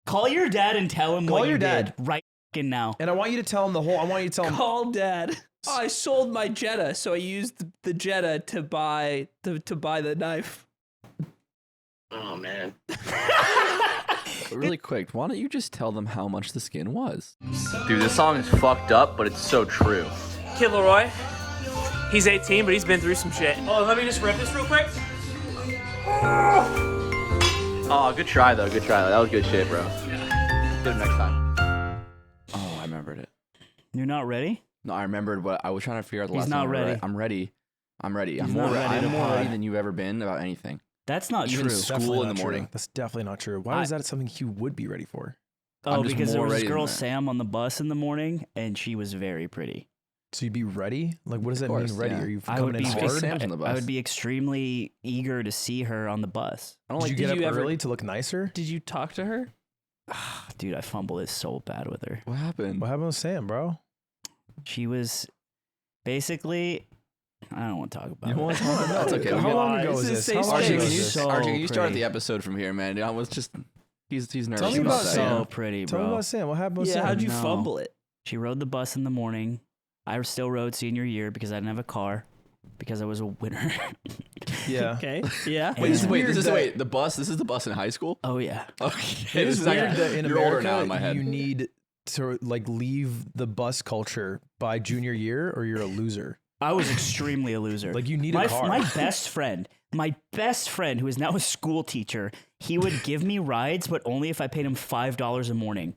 Call your dad and tell him what you did right now. And I want you to tell him the whole. I want you to tell him. Call dad. Oh, I sold my Jetta, so I used the Jetta to buy the knife. Oh man. Really quick, why don't you just tell them how much the skin was? Dude, this song is fucked up, but it's so true. Kid Leroy, he's 18, but he's been through some shit. Oh, let me just rip this real quick. Oh, good try though. Good try. That was good shit, bro. Get it next time. Oh, I remembered it. You're not ready? No, I remembered what I was trying to figure out the last He's time. not ready. I'm ready. I'm ready. I'm He's more not ready to more pod. ready than you've ever been about anything. That's not Even true. school Definitely in the not morning. True. That's definitely not true. Why is that something you would be ready for? Oh, I'm just because there more was this ready than girl, that. Sam, on the bus in the morning, and she was very pretty. So you'd be ready? Like, what does that course, mean? Ready? yeah. Are you I would coming in be hard? Sam's on the bus. I would be extremely eager to see her on the bus. I don't Did like. you get you up ever- early to look nicer? Did you talk to her? Dude, I fumbled it so bad with her. What happened? What happened with Sam, bro? She was basically... I don't want to talk about You it. want to talk about That's it? okay. Okay, How we long This ago was is this? safe How long space. ago RJ, was can you, this? So RJ, can you start pretty. the episode from here, man? I was just he's nervous Tell me about about that. Sam. So pretty, Tell me bro. about Sam. What happened with Yeah, Sam? how'd you No. fumble it? She rode the bus in the morning. I still rode senior year because I didn't have a car because I was a winner. Yeah. Okay. Yeah. And- Wait, this is weird the bus. This is the bus in high school. Oh, yeah. Okay, It this is is weird like, that in you're older now America in my head. you need to like leave the bus culture by junior year or you're a loser. I was extremely a loser. Like you need my, a car. my best friend, who is now a school teacher, he would give me rides, but only if I paid him $5 a morning.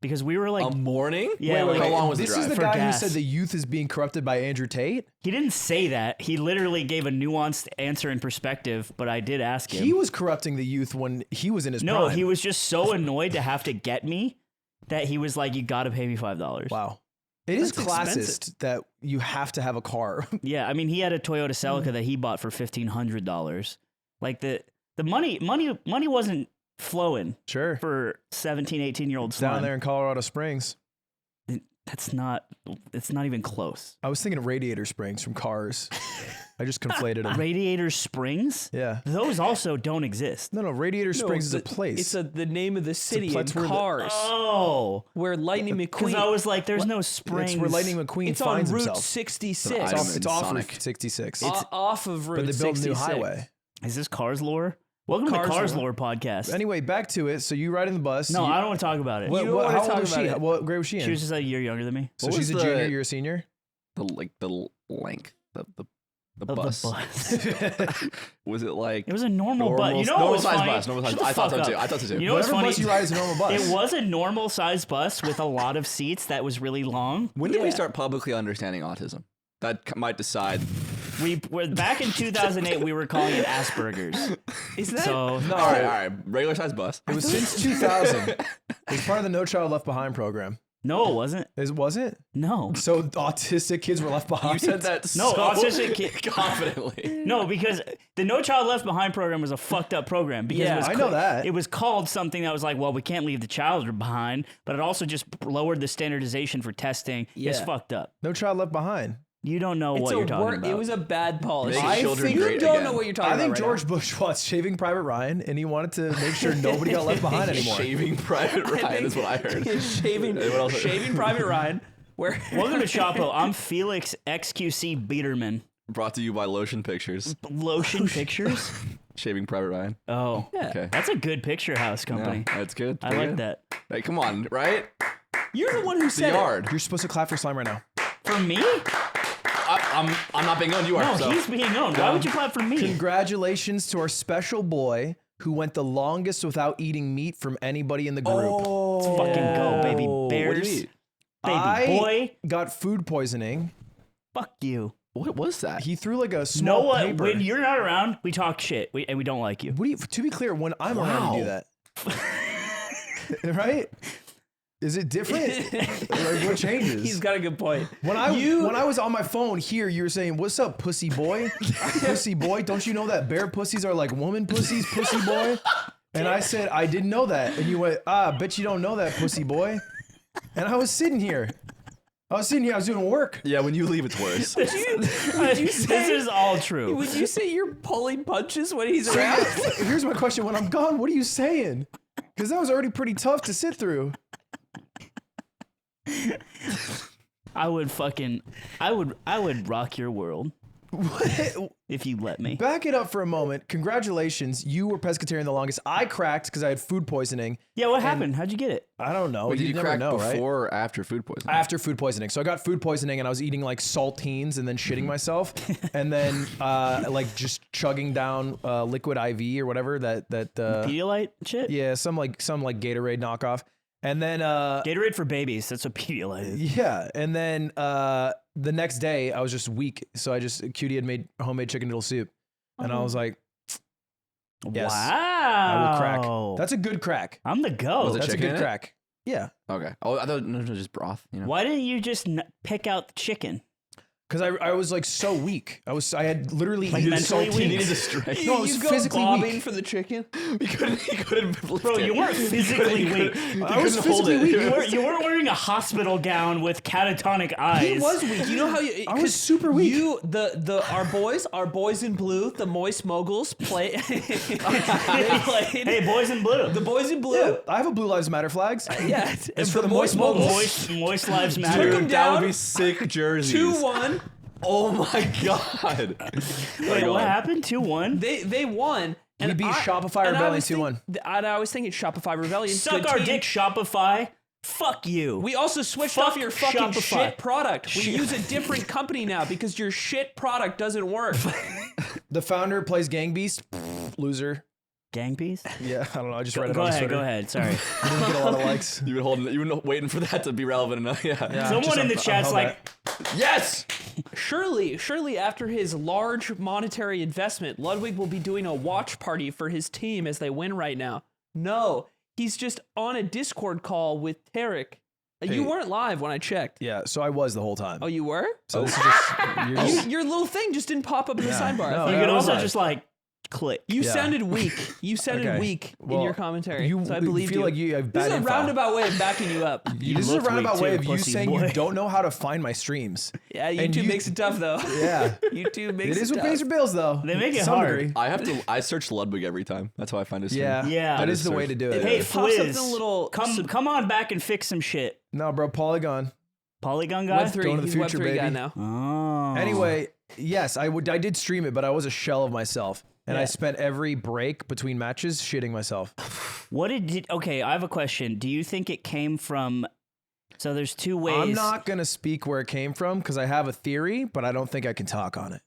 Because we were like, A morning? Yeah, Wait, like- how long was the This drive? is the For guy gas. who said the youth is being corrupted by Andrew Tate. he didn't say that. He literally gave a nuanced answer and perspective, but I did ask him. He was corrupting the youth when he was in his No, prime. he was just so annoyed to have to get me that he was like, you got to pay me $5. Wow. It is That's classist expensive. that you have to have a car. Yeah, I mean, he had a Toyota Celica that he bought for $1,500. Like the money wasn't flowing Sure. for 17, 18-year-old Down slime. there in Colorado Springs. It's not even close. I was thinking of Radiator Springs from Cars. I just conflated them. Radiator Springs? Yeah. Those also don't exist. No, Radiator Springs is a place. It's the name of the city in place where the- Cars, Oh. where Lightning Because McQueen. I was like, there's no springs. It's where Lightning McQueen it's on finds Route himself. 66. It's an It's off Sonic. Route 66. Off of Route but they built a 66. new highway. Is this Cars Lore? Welcome to Cars Cars Lore. Lore podcast. Anyway, back to it. So you ride in the bus. No, you, I don't want to talk about it. What, You don't what, wanna how old talk was she? about it. What grade was she in? She was just a year younger than me. So What she's a was junior, the- you're a senior? The length of the Of bus. the bus. Was it like It was a normal bus. You know what normal was size funny? bus? Normal size. Shut the I thought fuck so too. up. I thought so too. You know what's Whatever funny? bus you ride is a normal bus. It was a normal sized bus with a lot of seats that was really long. When did we start publicly understanding autism? That might decide. We were back in 2008. We were calling it Asperger's. Is that? So No, All right. Regular size bus. It was since 2000. It was part of the No Child Left Behind program. no, it wasn't. Was it? No, So autistic kids were left behind. You said that No, so autistic kid- confidently. no, because the No Child Left Behind program was a fucked up program. Because Yeah, it was I know that. It was called something that was like, well, we can't leave the child behind, but it also just lowered the standardization for testing. It's Yeah. fucked up. No Child Left Behind. You don't know It's what a you're talking work. about. It was a bad policy. Make children think great you don't again. know what you're talking I about. think right George Bush wants Shaving Private Ryan, and he wanted to make sure nobody got left behind anymore. Shaving Private Ryan is what I heard. shaving, What else? shaving Private Ryan. Where Welcome to Chapo. I'm Felix XQC Biederman. Brought to you by Lotion Pictures. Lotion Pictures? Shaving Private Ryan. Oh, Okay. that's a good picture house company. Yeah, that's good. I Pretty like good. that. Hey, come on, right? you're the one who The said it. yard. You're supposed to clap for slime right now. For me? I'm not being owned. You are. No, so. he's being owned. Why would you clap for me? Congratulations to our special boy who went the longest without eating meat from anybody in the group. Let's fucking go, baby. What do Bears. you eat? Baby I boy. got food poisoning. Fuck you. What was that? He threw like a small Noah, paper. when you're not around, we talk shit and we don't like you. What do you, to be clear, when I'm around, you do that. Right? Is it different? Like, what changes? He's got a good point. When I was on my phone here, you were saying, "What's up, pussy boy? Pussy boy, don't you know that bear pussies are like woman pussies, pussy boy?" And I said, "I didn't know that." And you went, bet you don't know that, pussy boy." And I was sitting here. I was doing work. Yeah, when you leave, it's worse. Would you say, This is all true. Would you say you're pulling punches when he's around? Here's my question: when I'm gone, what are you saying? Because that was already pretty tough to sit through. I would rock your world What? if you let me. Back it up for a moment. Congratulations. You were pescatarian the longest. I cracked because I had food poisoning. Yeah, what happened? How'd you get it? I don't know. Wait, did you never crack know, right? before or after food poisoning? After food poisoning. So I got food poisoning and I was eating like saltines and then shitting myself and then like just chugging down liquid IV or whatever that Pedialyte shit? yeah, some like Gatorade knockoff. And then Gatorade for babies. That's what Pedialyte is. yeah, and then the next day I was just weak, so Kyedae had made homemade chicken noodle soup. And I was like, yes, Wow. I will crack. That's a good crack. I'm the goat. Was it That's a chicken in good it? crack. Yeah. Okay. Oh, I thought no, just broth. You know. Why didn't you just pick out the chicken? Because I was like so weak. I had literally Like eaten mentally saltines. weak? He needed to straight. No, I was you go physically bobbing weak. for the chicken. He couldn't lift Bro, it. you weren't physically weak. I was couldn't hold physically it. weak. You weren't wearing a hospital gown with catatonic eyes. He was weak. You know how you? I was 'cause super weak. Our boys in blue, the moist moguls play. They played. Hey, boys in blue. The boys in blue. Yeah, I have a Blue Lives Matter flags. Yeah, It's for the moist moguls. Moist lives Took matter. him That down. would be sick jerseys. 2-1. Oh my god. Wait, what happened? 2-1? They won. We beat Shopify and I Rebellion was think- 2-1. And I was thinking Shopify Rebellion. Suck good our team. dick, Shopify. Fuck you. We also switched Fuck off your fucking Shopify. shit product. We use a different company now because your shit product doesn't work. The founder plays Gang Beast. Loser. Gang piece? Yeah, I don't know. I just read it Go on ahead, Twitter. go ahead. Sorry. Didn't get a lot of likes. You've been waiting for that to be relevant enough. Yeah. Someone just in the un- chat's unheld like, that. Yes. Surely after his large monetary investment, Ludwig will be doing a watch party for his team as they win right now. No, he's just on a Discord call with Tarek. You weren't live when I checked. Yeah, so I was the whole time. Oh, you were? So this is just, you're just Your little thing just didn't pop up in the sidebar. No, you yeah, could I was also live. just like click. You Yeah. sounded weak. You sounded Okay. weak in Well, your commentary. you so I believe feel you. like you have This bad is a info. roundabout way of backing you up. You This is a looked weak roundabout way too, of you pussy saying boy. you don't know how to find my streams. Yeah, And YouTube you- makes it tough though. Yeah. YouTube makes It is what tough. pays your bills, though. They make to it some hard. degree. I search Ludwig every time. That's how I find his stream. Yeah, Yeah. that I is just the way searched- to do it. Hey, It pops up in Fliz, a little- come on back and fix some shit. No, bro, Polygon. Polygon guy? Web3, Going to the he's future, Web3 guy baby. now. Oh. Anyway, yes, I did stream it, but I was a shell of myself, and I Yeah. spent every break between matches shitting myself. Okay, I have a question. Do you think it came from, so there's two ways. I'm not gonna speak where it came from because I have a theory, but I don't think I can talk on it.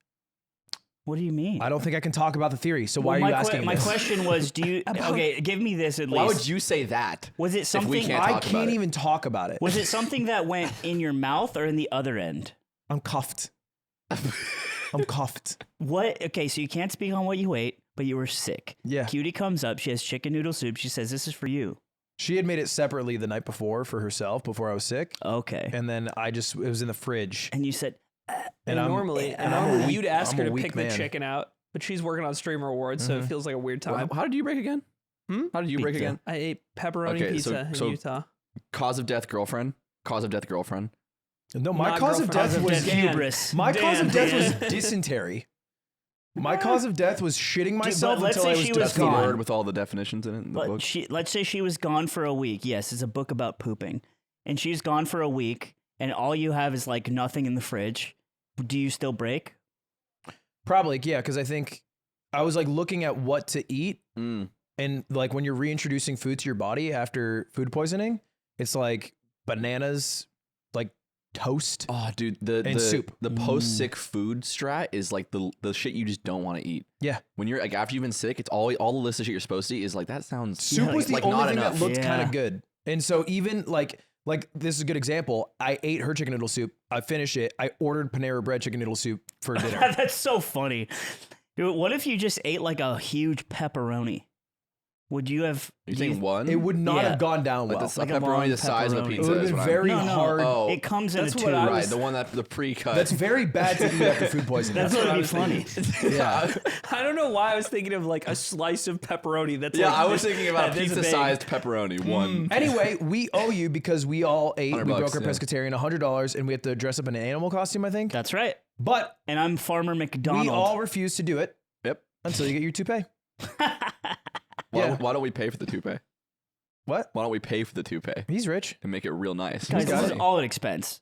What do you mean? I don't think I can talk about the theory. So why Well, are you asking my this? question was, do you, okay, give me this at least. Why would you say that? Was it we something, can't I talk about can't it? even talk about it. was it something that went in your mouth or in the other end? I'm cuffed. I'm cuffed. What? Okay, so you can't speak on what you ate, but you were sick. Yeah. Cutie comes up. She has chicken noodle soup. She says, "This is for you." She had made it separately the night before for herself before I was sick, Okay. and then it was in the fridge. And you said, And I'm- normally I'm a weak- you'd ask I'm her a to weak pick man. the chicken out, but she's working on Streamer Awards, so it feels like a weird time. How did you break again? How did you break Pizza. again? I ate pepperoni Okay, pizza so- in Utah. Cause of death, girlfriend. Cause of death, girlfriend. No, my Not cause of girlfriend. death Cause was of death. hubris. my cause of Dan. death was dysentery. My cause of death was shitting myself let's until say I was she was That's the gone. word with all the definitions in it in the book. Let's say she was gone for a week. Yes, it's a book about pooping. And she's gone for a week, and all you have is like nothing in the fridge. Do you still break? Probably, yeah, because I think I was like looking at what to eat, Mm. and like when you're reintroducing food to your body after food poisoning, it's like bananas, like toast. Oh, dude, the soup. The post sick food strat is like the shit you just don't want to eat. Yeah, When you're like after you've been sick, it's all the list of shit you're supposed to eat is like that sounds soup was the like only not thing enough. that looked Yeah. kind of good, and so even like this is a good example. I ate her chicken noodle soup. I finished it. I ordered Panera Bread chicken noodle soup for dinner. That's so funny. Dude, what if you just ate like a huge pepperoni? Would you have? You're saying one? It would not Yeah. have gone down like well. the like a long pepperoni the size of a pepperoni. pizza. It would have is been what very No, no. hard. Oh. It comes in That's a what tube. I right, was- the one that the pre-cut. That's very bad to eat after food poisoning. That's what would be funny. yeah. I don't know why I was thinking of like a slice of pepperoni. That's yeah, like I was this- thinking about a this big. pizza-sized pepperoni. One. Anyway, we owe you because we all ate. We $100, broke our yeah. pescatarian $100, and we have to dress up in an animal costume, I think. That's right. But And I'm Farmer McDonald. we all refuse to do it Yep. until you get your toupee. Why, Yeah. why don't we pay for the toupee? What? Why don't we pay for the toupee He's rich. and make it real nice? Guys, got this is it. all an expense.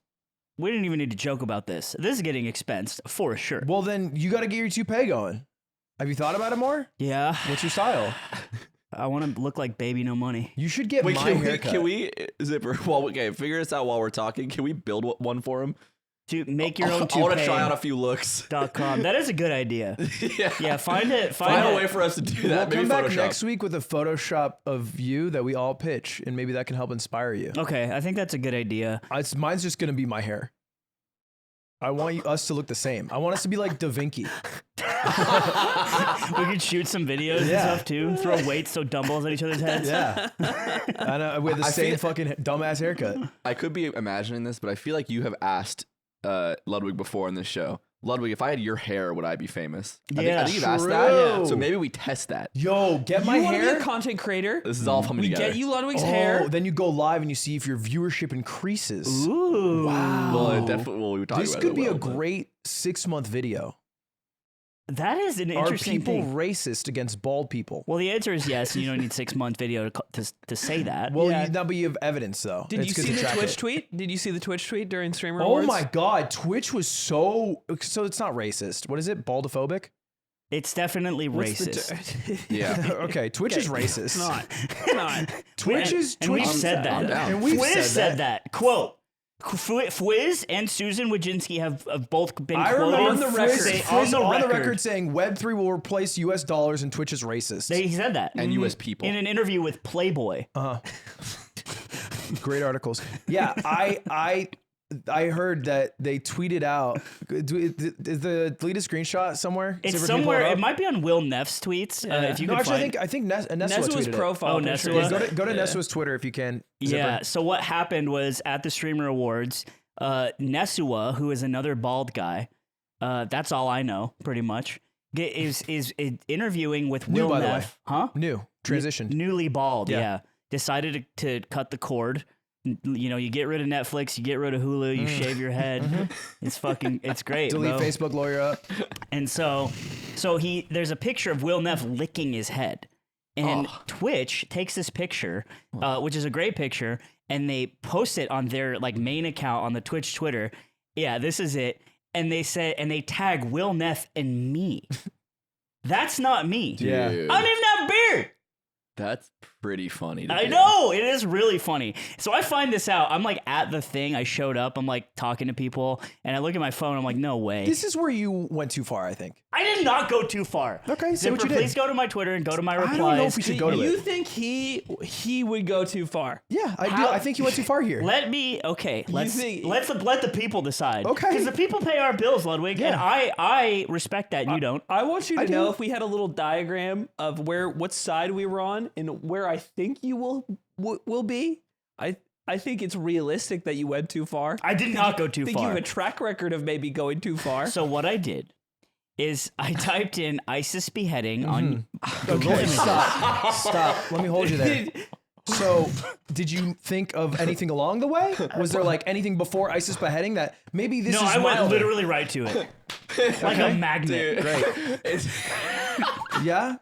We didn't even need to joke about this. This is getting expensed for sure. Well, then you got to get your toupee going. Have you thought about it more? Yeah, What's your style? I want to look like baby no money. You should get Wait, my haircut. can we, Zipper, figure this out while we're talking. Can we build one for him? To make your own I want to try out a few looks. .com. That is a good idea. Yeah, find it. Find a way for us to do that. We'll Maybe come back Photoshop. next week with a Photoshop of you that we all pitch, and maybe that can help inspire you. Okay, I think that's a good idea. Mine's just going to be my hair. I want us to look the same. I want us to be like Da Vinci. We could shoot some videos and Yeah. stuff too. Throw weights, so dumbbells at each other's heads. Yeah. I know. We have the same fucking dumbass haircut. I could be imagining this, but I feel like you have asked Ludwig before in this show. Ludwig, if I had your hair, would I be famous? I Yeah. think you've asked True. that. So maybe we test that. Yo, get my You want to be hair. a content creator? This is all coming We together. get you Ludwig's Oh, hair. then you go live and you see if your viewership increases. Ooh. Well, it definitely. Well, we were talking This about could it be well, a but- great 6-month video. That is an Are interesting people thing. racist against bald people? Well, the answer is yes. You don't need 6-month video to say that. Well, Yeah. but you have evidence though. Did It's you good see to the track Twitch it. tweet? Did you see the Twitch tweet during Streamer Oh Awards? my God, Twitch was so it's not racist. What is it? Baldophobic? It's definitely What's the racist. Yeah. Okay, Twitch is racist. It's not. It's not. Twitch is And we've Twitch. said that. I'm down. And we've Fwiz said that. Quote. Fwiz and Susan Wojcinski have both been I quoted remember on the Frizz- record. Frizz on the record saying Web3 will replace US dollars and Twitch is racist. He said that And U.S. people. in an interview with Playboy. Great articles. Yeah, I heard that they tweeted out. Is the deleted screenshot somewhere? It's Zipper, can you pull somewhere. up? It might be on Will Neff's tweets. If you No, can actually, find. I think Nessua Nesua's tweeted it. profile. Oh, picture Nesua? is- Go to Nessua's Twitter if you can. Zipper. Yeah. So what happened was at the Streamer Awards, Nesua, who is another bald guy, that's all I know, pretty much, is interviewing with New, Will by the way. Neff. Huh? New transition. Newly bald. Yeah. Yeah. Decided to cut the cord. You know, you get rid of Netflix, you get rid of Hulu, you shave your head. It's great. Delete bro. Facebook, lawyer up. And so there's a picture of Will Neff licking his head. And Twitch takes this picture, which is a great picture, and they post it on their like main account on the Twitch Twitter. Yeah, this is it. And they tag Will Neff and me. That's not me. Yeah. Dude, I don't even have a beard. that's pretty funny. to I do. know, it is really funny. So I find this out. I'm like at the thing. I showed up. I'm like talking to people, and I look at my phone. I'm like, no way. This is where you went too far, I think. I did not go too far. Okay, say Zipper, what you did. please go to my Twitter and go to my replies. I don't know if we should go to you it. think he would go too far? Yeah, I do. How- I think you went too far here. Let the people decide. Okay. Because the people pay our bills, Ludwig, and I respect that. You don't. I want you to I do. know if we had a little diagram of what side we were on and where I think you will be. I think it's realistic that you went too far. I did not go too I think you far. have a track record of maybe going too far. So what I did is I typed in ISIS beheading on Google Okay, Images. stop. Let me hold you there. So, did you think of anything along the way? Was there like anything before ISIS beheading that maybe this No, is I went milder? literally right to it. Like a magnet. Great. Yeah.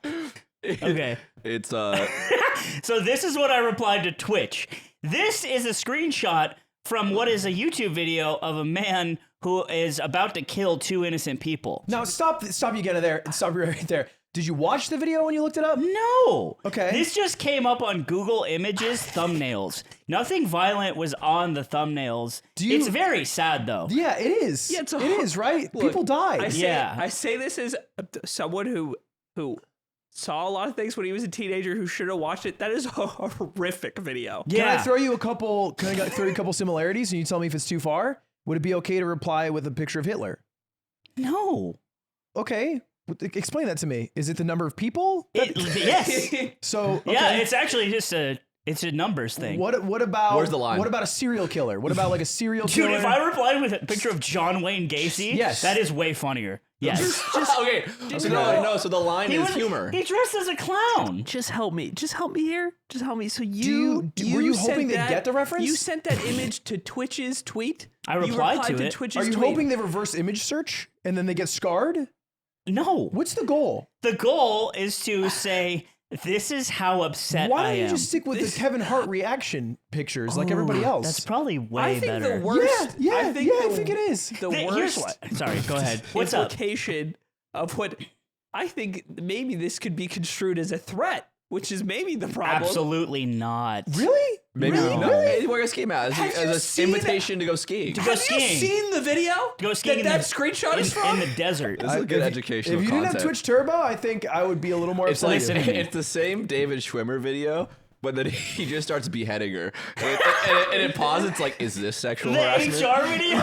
Okay. It's So this is what I replied to Twitch. This is a screenshot from what is a YouTube video of a man who is about to kill 2 innocent people. Now stop you getting there. Stop you right there. Did you watch the video when you looked it up? No. Okay. This just came up on Google Images thumbnails. Nothing violent was on the thumbnails. It's very sad though. Yeah, it is. Yeah, it is, right? People die. I say this as someone who saw a lot of things when he was a teenager who should have watched it. That is a horrific video. Can Yeah. I throw you a couple similarities and you tell me if it's too far? Would it be okay to reply with a picture of Hitler? No. Okay. Explain that to me. Is it the number of people? Yes. So, okay. Yeah, it's actually just a numbers thing. What about Where's the line? What about a serial killer? What about like a serial Dude, killer? if I replied with a picture of John Wayne Gacy, Yes. that is way funnier. Yes. okay. So no. So the line is humor. He dressed as a clown. Just help me. Just help me here. Just help me. So were you sent hoping they'd that- get the reference? You sent that image to Twitch's tweet. I You replied to it. Twitch's Are you tweet. hoping they reverse image search and then they get scarred? No. What's the goal? The goal is to say This is how upset Why I don't you am. just stick with the Kevin Hart reaction pictures like everybody else? That's probably way I think better. the worst. Yeah, I think I think it is. The Here's worst what. Sorry, go ahead. What's up? implication of what I think maybe this could be construed as a threat, which is maybe the problem. Absolutely not. Really? Maybe No. no. Hey, wear a ski mask Have you as an seen invitation to go skiing. To go Have skiing. you seen the video? Go skiing that in the- screenshot is in from? the desert. This is a good If educational you didn't have content. Twitch Turbo, I think I would be a little more It's excited. like it's the same David Schwimmer video, but then he just starts beheading her, and it pauses. It's like, is this sexual The harassment? HR video.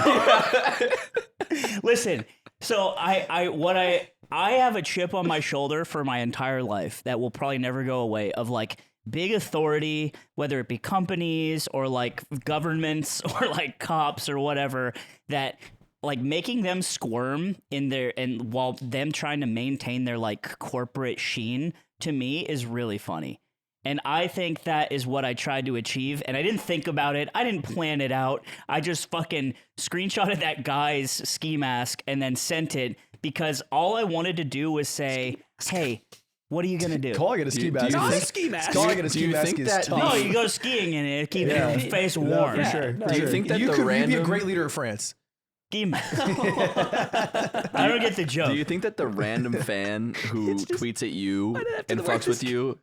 Listen, so I have a chip on my shoulder for my entire life that will probably never go away of like big authority, whether it be companies or like governments or like cops or whatever, that like making them squirm in their and while them trying to maintain their like corporate sheen to me is really funny. And I think that is what I tried to achieve. And I didn't think about it. I didn't plan it out. I just fucking screenshotted that guy's ski mask and then sent it because all I wanted to do was say, hey, what are you going to do? Calling it a ski do mask. you Not a think- ski mask. Calling it a do ski you mask think is that tough. No, you go skiing in it. Keep Yeah. your face No, warm. for sure. no. for Do you sure. think that you the could you'd be a random- great leader of France? Ski mask. I don't get the joke. Do you think that the random fan who tweets at you and fucks with you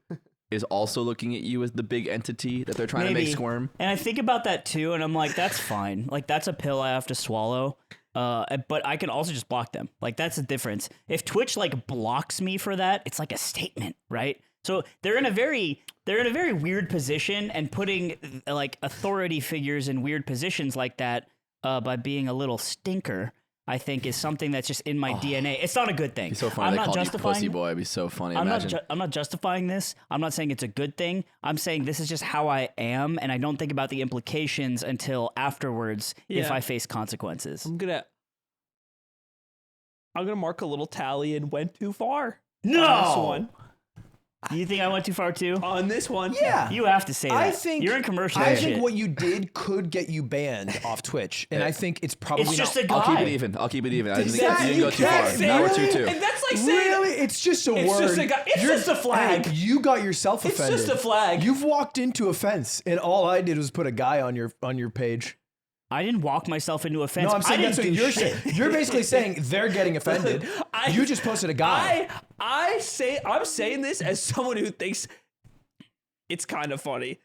is also looking at you as the big entity that they're trying to make squirm? And I think about that too, and I'm like, that's fine. Like that's a pill I have to swallow. But I can also just block them. Like that's the difference. If Twitch like blocks me for that, it's like a statement, right? So they're in a very weird position, and putting like authority figures in weird positions like that by being a little stinker, I think is something that's just in my DNA. It's not a good thing. It's so funny I'm they not called you justifying. pussy boy. It'd be so funny. I'm Imagine. not justifying this. I'm not saying it's a good thing. I'm saying this is just how I am, and I don't think about the implications until afterwards if Yeah. I face consequences. I'm gonna mark a little tally and went too far. No! On this one. You think I went too far too? On this one. Yeah. You have to say that. I think You're in commercial I and think shit. what you did could get you banned off Twitch, and I think it's probably It's just not. a guy. I'll keep it even. I didn't think That- you didn't you go too can't far. say Now we're really? 2-2. And that's like saying Really, it's just a It's word. just a guy- it's just a flag. Hey, you got yourself It's offended. just a flag. You've walked into a fence, and all I did was put a guy on your page. I didn't walk myself into a fence. No, I'm saying I that's didn't what do you're shit. saying. You're basically saying they're getting offended. You just posted a guy. I'm saying this as someone who thinks it's kind of funny.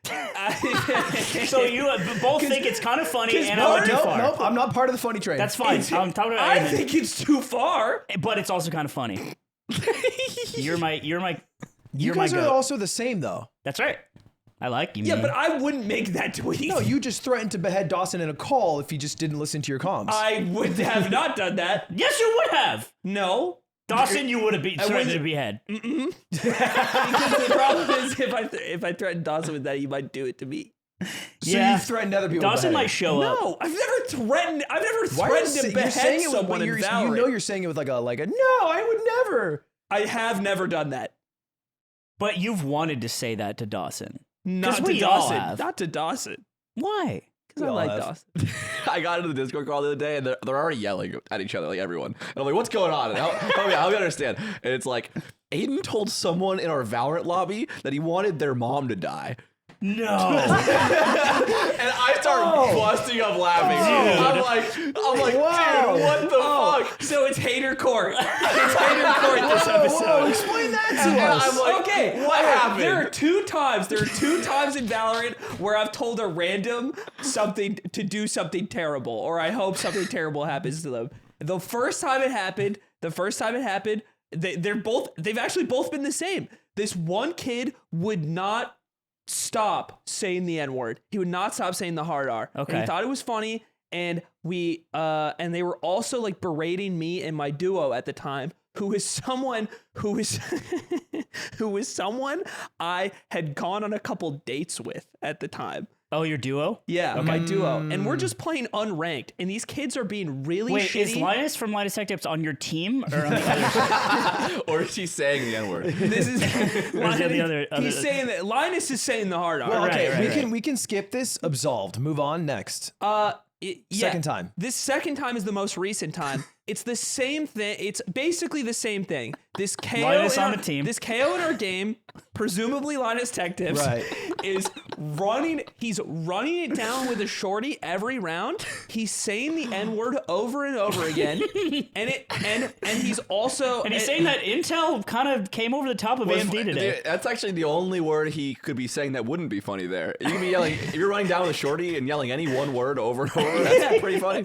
So you both think it's kind of funny, and I went too far. Nope, I'm not part of the funny train. That's fine. I'm talking about I Aiden, think it's too far. but it's also kind of funny. You're my you my guys are goat. also the same, though. That's right. I like you. Yeah, man. but I wouldn't make that tweet. No, you just threatened to behead Dawson in a call if he just didn't listen to your comms. I would have not done that. Yes, you would have. No. Dawson, you would have been threatened wouldn't- to behead. Because the problem is if I threaten Dawson with that, he might do it to me. So you've threatened other people. Dawson to might behead. show up. No, I've never threatened Why are you to you're behead saying it with someone what in you Valorant. know you're saying it with like a no, I would never. I have never done that. But you've wanted to say that to Dawson. Not to we all Dawson. have. Not to Dawson. Why? Because I all like have. Dawson. I got into the Discord call the other day, and they're already yelling at each other, like everyone. And I'm like, "What's going on?" And help me understand. And it's like, Aiden told someone in our Valorant lobby that he wanted their mom to die. No. And I start busting up laughing. I'm like, Wow. dude, what the fuck? So it's hater court. It's hater court this episode. Whoa, explain that to And us. I'm like, Okay, what happened? There are two times in Valorant where I've told a random something to do something terrible, or I hope something terrible happens to them. The first time it happened, they've actually both been the same. This one kid would not stop saying the N-word. He would not stop saying the hard R. And Okay. he thought it was funny, and and they were also like berating me and my duo at the time, who is someone I had gone on a couple dates with at the time. Oh, your duo? Yeah, my duo. And we're just playing unranked, and these kids are being really Wait, shitty. is Linus from Linus Tech Tips on your team or on the other side? Or is he saying the N-word? This is the other- He's saying that Linus is saying the hard R. Well, okay, right. we can skip this. Absolved. Move on. Next. Second time. This second time is the most recent time. It's the same thing. It's basically the same thing. This KO Linus in on our, the team. This KO in our game presumably Linus Tech Tips, Right. is running. He's running it down with a shorty every round. He's saying the N-word over and over again, and he's also And he's saying that Intel kind of came over the top of AMD today. That's actually the only word he could be saying that wouldn't be funny there. You can be yelling, if you're running down with a shorty and yelling any one word over and over, that's pretty funny.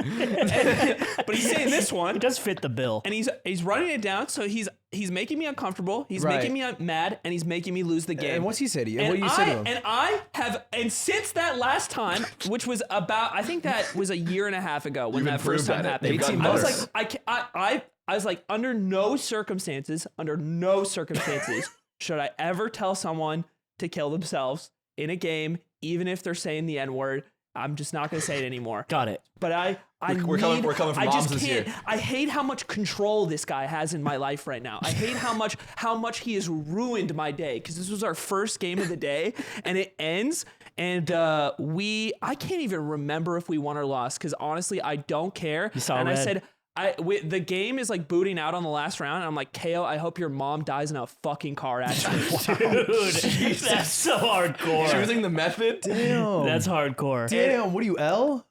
but he's saying this one. It does fit the bill. And he's running it down, so he's making me uncomfortable. He's Right. making me mad, and he's making me lose the game. And what's he say to you? And What do you say to him? And I have, and since that last time, which was about, I think that was a year and a half ago when You've that first improved time at it. happened. You've gotten I was better. like, I was like, under no circumstances should I ever tell someone to kill themselves in a game, even if they're saying the N-word. I'm just not going to say it anymore. Got it. But We're coming from I just moms this can't. year. I hate how much control this guy has in my life right now. I hate how much he has ruined my day, because this was our first game of the day and it ends and I can't even remember if we won or lost, because honestly I don't care. You saw and red. I said the game is like booting out on the last round, and I'm like, KO, I hope your mom dies in a fucking car accident. Dude, that's so hardcore. Choosing the method? Damn. That's hardcore. Damn, what are you, L?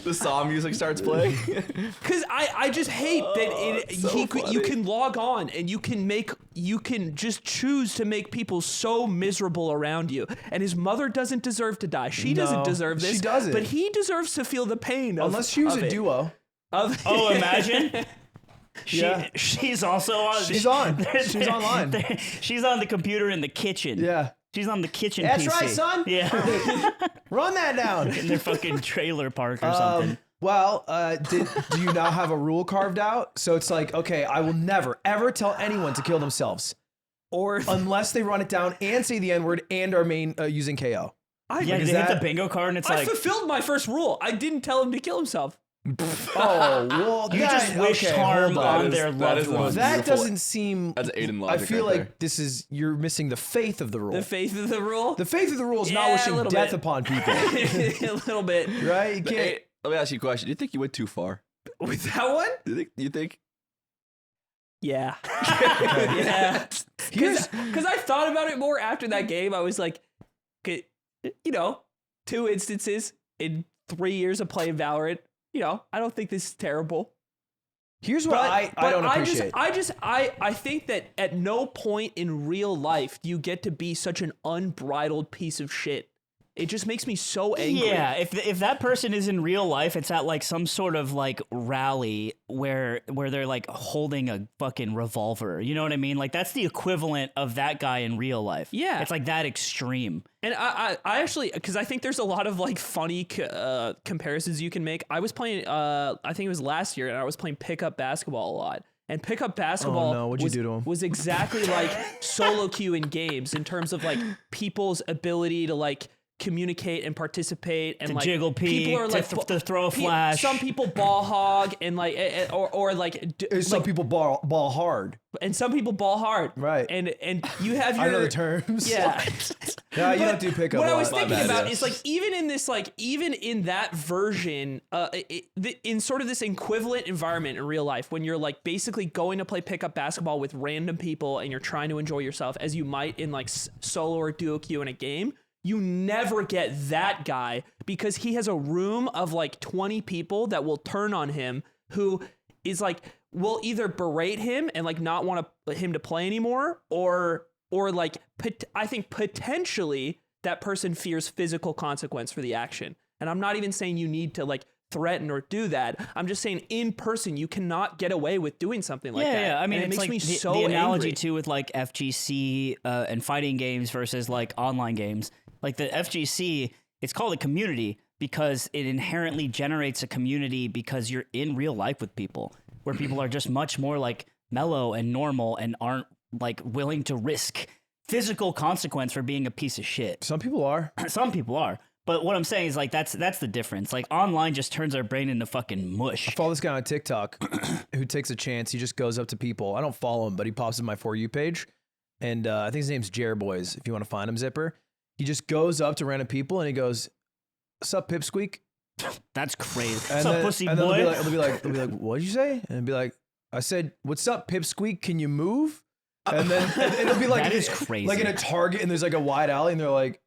The Saw music starts playing. Because I just hate that you can log on and you can just choose to make people so miserable around you. And his mother doesn't deserve to die. She doesn't No, deserve this. she doesn't. But he deserves to feel the pain. Unless she was of a it. duo. Oh, imagine. Yeah. She's also on. She's on. She's online. She's on the computer in the kitchen. Yeah. She's on the kitchen That's PC. right, son. Yeah. Run that down. In their fucking trailer park or something. Well, do you now have a rule carved out? So it's like, okay, I will never, ever tell anyone to kill themselves Or unless they run it down and say the N-word and are using KO. I, Yeah, is they hit that- the bingo card and it's I like, fulfilled my first rule. I didn't tell him to kill himself. Oh, well, you just wished okay, harm hold on That is- their that loved is the most ones. That beautiful- doesn't seem. That's Aiden I logic feel right like you're missing the faith of the rule. The faith of the rule. The faith of the rule is Yeah, not a wishing little death bit. upon people, A little bit. right? You can't. Hey, let me ask you a question. Do you think you went too far? With that one? Do you think? Yeah. Yeah. Here's Because I thought about it more after that game. I was like, okay, 2 instances in 3 years of playing Valorant. I don't think this is terrible. here's what I don't appreciate. I think that at no point in real life do you get to be such an unbridled piece of shit. It just makes me so angry. Yeah, if that person is in real life, it's at like some sort of like rally where they're like holding a fucking revolver. You know what I mean? Like that's the equivalent of that guy in real life. Yeah. It's like that extreme. And I actually, because I think there's a lot of like funny comparisons you can make. I was playing, I think it was last year, and I was playing pickup basketball a lot. And pickup basketball no, what'd you do to him? was exactly like solo queue in games in terms of like people's ability to like communicate and participate and To like jiggle P, people are to like to throw a flash. Some people ball hog and like or like Some people ball hard, and some people ball hard. Right. And you have your I know the terms. yeah. No, you don't do pickup. What a I was lot. thinking bad, about yeah. is like even in that version, in sort of this equivalent environment in real life, when you're like basically going to play pickup basketball with random people and you're trying to enjoy yourself as you might in like solo or duo queue in a game, you never get that guy because he has a room of like 20 people that will turn on him, who is like will either berate him and like not want him to play anymore, or like I think potentially that person fears physical consequence for the action. And I'm not even saying you need to like threaten or do that. I'm just saying in person you cannot get away with doing something like that. Yeah. I mean, and it it's makes like me the, so the analogy angry. too with like FGC and fighting games versus like online games. Like the FGC, it's called a community because it inherently generates a community because you're in real life with people, where people are just much more like mellow and normal and aren't like willing to risk physical consequence for being a piece of shit. Some people are. Some people are. But what I'm saying is like that's the difference. Like online just turns our brain into fucking mush. I follow this guy on TikTok who takes a chance. He just goes up to people. I don't follow him, but he pops in my For You page. And I think his name's Boys. If you want to find him, Zipper. He just goes up to random people and he goes, "What's up, pipsqueak?" That's crazy. And What's up, pussy and boy? They'll be like, "What'd you say?" And be like, I said, "What's up, pipsqueak? Can you move?" And then it'll be like That is crazy. like in a Target, and there's like a wide alley, and they're like,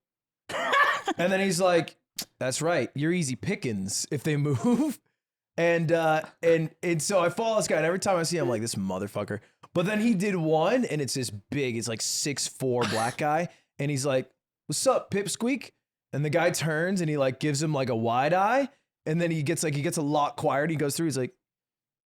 and then he's like, "That's right, you're easy pickings if they move." And so I follow this guy, and every time I see him, I'm like, this motherfucker. But then he did one, and it's this big, it's like 6'4" black guy, and he's like, "What's up, pipsqueak?" And the guy turns and he like gives him like a wide eye, and then he gets a lot quieter. He goes through, he's like,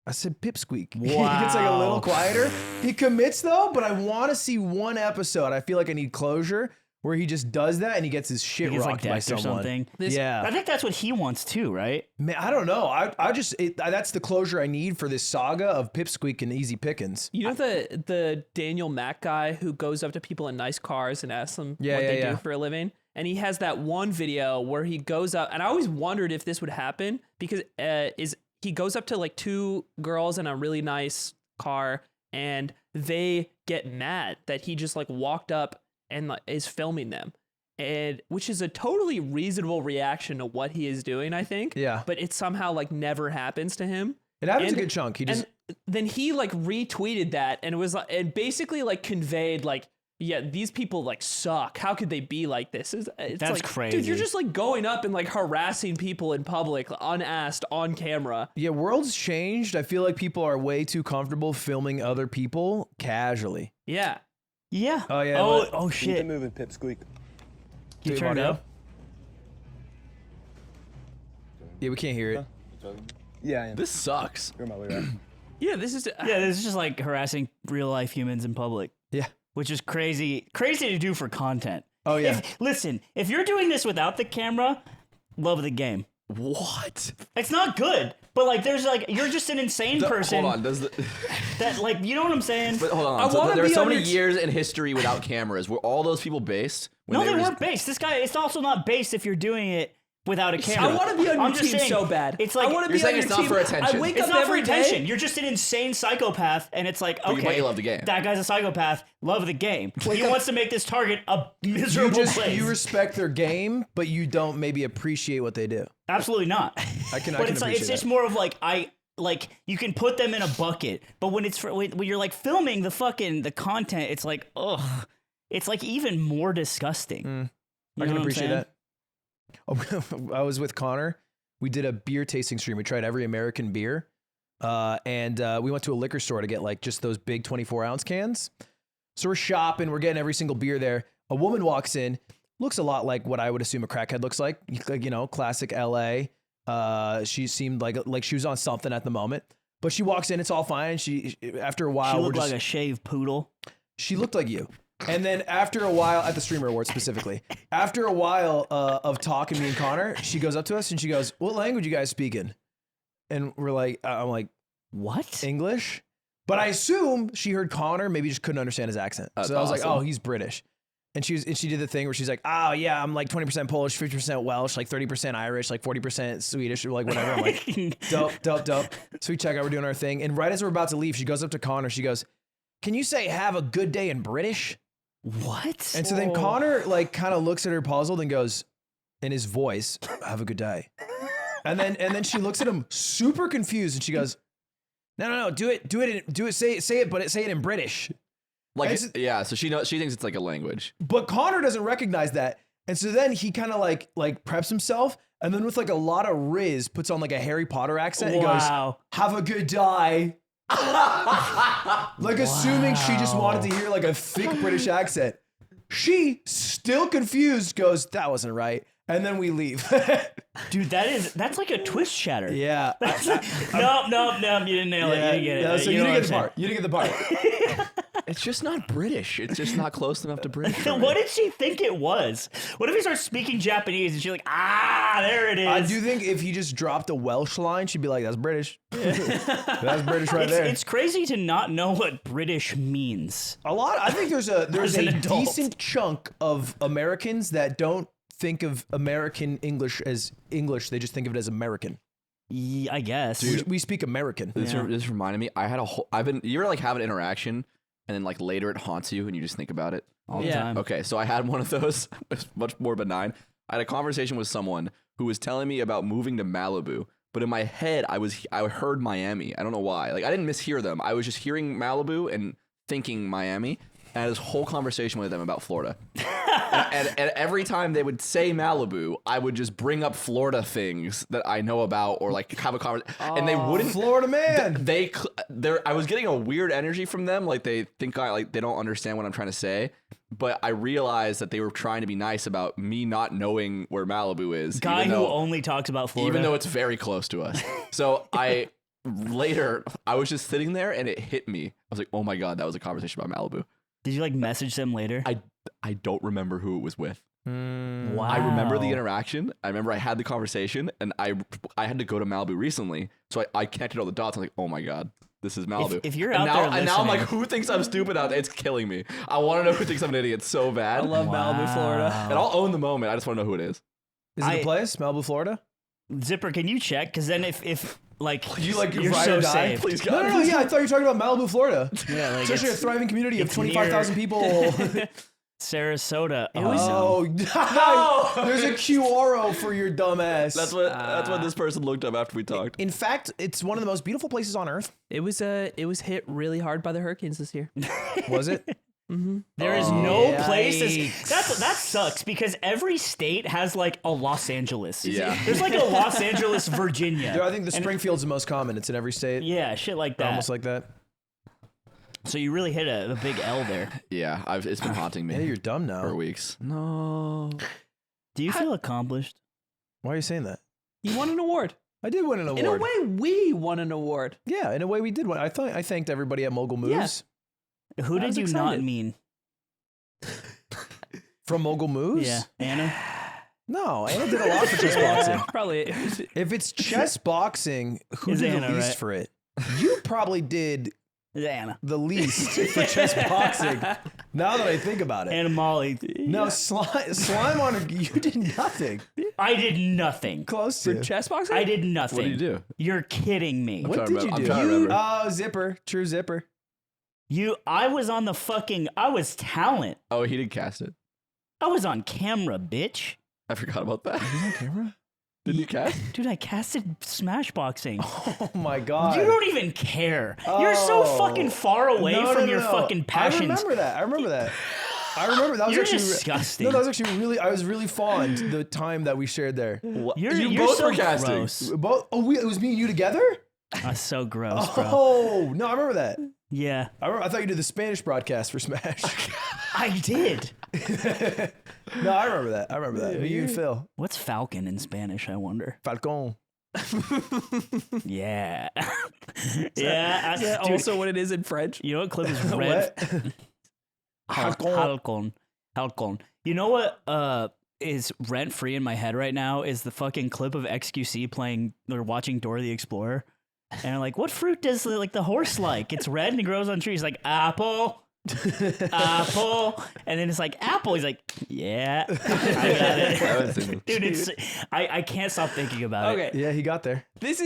"I said pipsqueak." Wow. He gets like a little quieter. He commits though, but I want to see one episode. I feel like I need closure where he just does that and he gets his shit He's like rocked by decked or someone. something. Yeah, I think that's what he wants too, right? man, I don't know. That's the closure I need for this saga of pipsqueak and easy pickings. You know the Daniel Mack guy who goes up to people in nice cars and asks them what they do for a living? And he has that one video where he goes up, and I always wondered if this would happen because he goes up to like two girls in a really nice car, and they get mad that he just like walked up and like, is filming them, and which is a totally reasonable reaction to what he is doing, I think. Yeah. But it somehow like never happens to him. It happens a good chunk. He just and then he like retweeted that and it was like, and basically like conveyed like, yeah, these people like suck. How could they be like this? It's That's like, crazy. dude. You're just like going up and like harassing people in public, unasked, on camera. yeah, world's changed. I feel like people are way too comfortable filming other people casually. Yeah. Yeah. Oh, yeah, Oh, what? oh Keep shit. it moving, pipsqueak. You Dude, turn it audio? up. Yeah, we can't hear it. Yeah, I am. This sucks. You're my way right. Yeah. This is. Yeah, this is just like harassing real life humans in public, Yeah. which is crazy to do for content. Oh yeah. Listen, if you're doing this without the camera, love the game. What? It's not good, but like there's like you're just an insane person Hold on. Does the that like you know what I'm saying? but hold on? I wanna there are be so on many your years in history without cameras. Were all those people based? When No, they were weren't based. This guy, it's also not based if you're doing it without a camera. I want to be on I'm your just team saying, so bad. It's like I want to You're be on saying your it's not team. for attention. I wake it's up not for every attention. day. You're just an insane psychopath, and it's like, But you okay, love the game. that guy's a psychopath. Love the game. He wants to make this target a You miserable place. you respect their game, but you don't maybe appreciate what they do. Absolutely not. I can But it's like appreciate it's just that. more of like like you can put them in a bucket, but when it's when you're like filming the content, it's like ugh, it's like even more disgusting. I You can know what I'm appreciate saying? that. I was with Connor. We did a beer tasting stream. We tried every American beer. And we went to a liquor store to get like just those big 24-ounce cans. So we're shopping. We're getting every single beer there. A woman walks in, looks a lot like what I would assume a crackhead looks like. You know, classic LA. She seemed like she was on something at the moment. But she walks in, it's all fine. She after a while, She we're looked just, like a shaved poodle. she looked like you. And then after a while, at the Streamer Awards specifically, after a while of talking, me and Connor, she goes up to us and she goes, "What language you guys speaking?" And we're like, I'm like, What? English? But I assume she heard Connor, maybe just couldn't understand his accent. That's So I was like, awesome. oh, he's British. And she did the thing where she's like, oh yeah, I'm like 20% Polish, 50% Welsh, like 30% Irish, like 40% Swedish, or like whatever. I'm like, dope. So we check out, we're doing our thing. And right as we're about to leave, she goes up to Connor, she goes, "Can you say have a good day in British?" What? And so then Connor like kind of looks at her puzzled and goes, in his voice, "Have a good day." And then she looks at him super confused and she goes, No, do it, say it, but say it in British. Like, yeah, so she thinks it's like a language. But Connor doesn't recognize that. And so then he kind of like preps himself and then with like a lot of riz puts on like a Harry Potter accent and Wow. goes, "Have a good day." Like assuming she just wanted to hear like a thick British accent. She, still confused, goes, "That wasn't right." And then we leave. Dude, that's like a twist shatter. Yeah. Nope, you didn't nail it. You didn't get it. No, so you know didn't what get the I'm part. You didn't get the part. It's just not British. It's just not close enough to British. saying. What did she think it was? What if he starts speaking Japanese and she's like, there it is. I do think if he just dropped a Welsh line, she'd be like, "That's British." That's British right there. It's crazy to not know what British means. A lot. I think there's As a an adult. decent chunk of Americans that don't think of American English as English. They just think of it as American. I guess. We speak American. This reminded me. You ever like have an interaction and then like later it haunts you and you just think about it? All the Yeah. time. Okay, so I had one of those. It's much more benign. I had a conversation with someone who was telling me about moving to Malibu, but in my head, I heard Miami. I don't know why. Like I didn't mishear them. I was just hearing Malibu and thinking Miami. And I had this whole conversation with them about Florida. and every time they would say Malibu, I would just bring up Florida things that I know about or like have a conversation. And they wouldn't. Florida man. I was getting a weird energy from them. Like they think they don't understand what I'm trying to say. But I realized that they were trying to be nice about me not knowing where Malibu is. Guy who only talks about Florida. Even though it's very close to us. So later, I was just sitting there and it hit me. I was like, oh my God, that was a conversation about Malibu. Did you like message them later? I don't remember who it was with. Wow. I remember the interaction. I remember I had the conversation, and I had to go to Malibu recently, so I connected all the dots. I'm like, oh my God, this is Malibu. If you're out there and now I'm like, listening- who thinks I'm stupid out there? It's killing me. I want to know who thinks I'm an idiot so bad. I love Malibu, Florida. And I'll own the moment. I just want to know who it is. Is it a place? Malibu, Florida? Zipper, can you check? Because then if like You like you're ride so or die? saved. Please, God. No, yeah, I thought you were talking about Malibu, Florida. Yeah, like It's actually a it's thriving community of it's 25,000 people. Sarasota. Oh, no. There's a QRO for your dumb ass. That's what this person looked up after we talked. In fact, it's one of the most beautiful places on earth. It was hit really hard by the hurricanes this year. Was it? There is no Yikes. places. That sucks because every state has like a Los Angeles. Yeah. There's like a Los Angeles, Virginia. Yeah, I think the Springfield's the most common. It's in every state. Yeah, shit like that. Almost like that. So you really hit a big L there. Yeah, it's been haunting me Hey, you're dumb now. for weeks. No. Do you feel accomplished? Why are you saying that? You won an award. I did win an award. In a way, we won an award. Yeah, in a way we did win. I thanked everybody at Mogul Moves. Who I did was you not excited. mean? From Mogul Moves? Yeah, Anna. No, Anna did a lot for chess boxing. Probably. If it's chess boxing, who It's did Anna, the least right? for it? You probably did It's Anna. the least for chess boxing. Now that I think about it. Anna Molly. No, slime on a, you did nothing. I did nothing. Close to. Chess boxing? I did nothing. What did you do? You're kidding me. What trying did to you remember. do? I'm trying to remember. Oh, Zipper. True Zipper. I was on the fucking, I was talent. Oh, he did cast it. I was on camera, bitch. I forgot about that. On camera? Did you cast? Dude, I casted Smashboxing. Oh my god. You don't even care. You're so Oh. fucking far away No, from no, your no. fucking passions. I remember that. I remember that was You're actually disgusting. No, that was actually really. I was really fond the time that we shared there. You're both so were casting. gross. Both. Oh, it was me and you together. That's so gross, bro. Oh no, I remember that. Yeah, I thought you did the Spanish broadcast for Smash. I did. No, I remember that. Me, you, and Phil. What's falcon in Spanish, I wonder? Falcon. Yeah. Yeah. Is that dude, also what it is in French? you know what clip is red? What? Halcon. You know what is rent free in my head right now is the fucking clip of XQC playing or watching Dora the Explorer. And I'm like, what fruit does like the horse like? It's red and it grows on trees. Like apple. Apple. And then it's like apple. He's like, yeah. I got it. Dude, it's I can't stop thinking about it. Okay. Yeah, he got there. This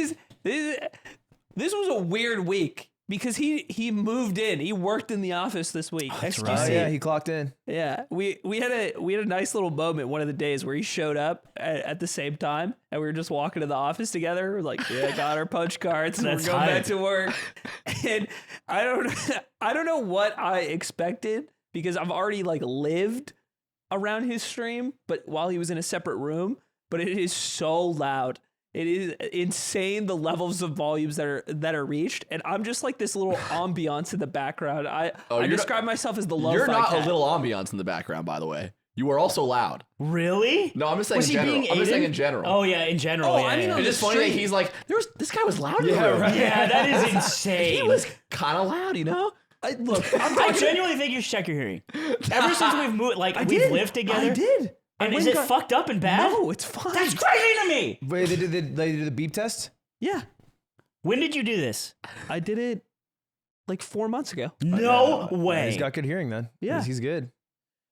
was a weird week because he moved in. He worked in the office this week. That's XQC. right. Yeah, he clocked in. Yeah, we had a nice little moment one of the days where he showed up at the same time, and we were just walking to the office together. We're like, yeah, got our punch cards, and we're That's going back hype. to work. And I don't know what I expected because I've already like lived around his stream, but while he was in a separate room. But it is so loud. It is insane the levels of volumes that are reached, and I'm just like this little ambiance in the background. I describe myself as the lo-fi You're not cat. a little ambiance in the background, by the way. You are also loud. Really? No, I'm just saying Was in he general. being I'm just saying Aiden? in general. Oh yeah, in general. Oh, yeah, I mean, yeah. on It's the just funny that street. he's like, this guy was loud in the Yeah, room. right. Yeah, that is insane. He was kind of loud, you know? Look, I genuinely think you should check your hearing. Ever since we've moved, like we've did. lived together. I did. And I is went it and got- fucked up and bad? No, it's fine. That's crazy to me. Wait, they did the beep test? Yeah, When did you do this? I did it like 4 months ago. No Yeah, way. he's got good hearing then. Yeah. He's good.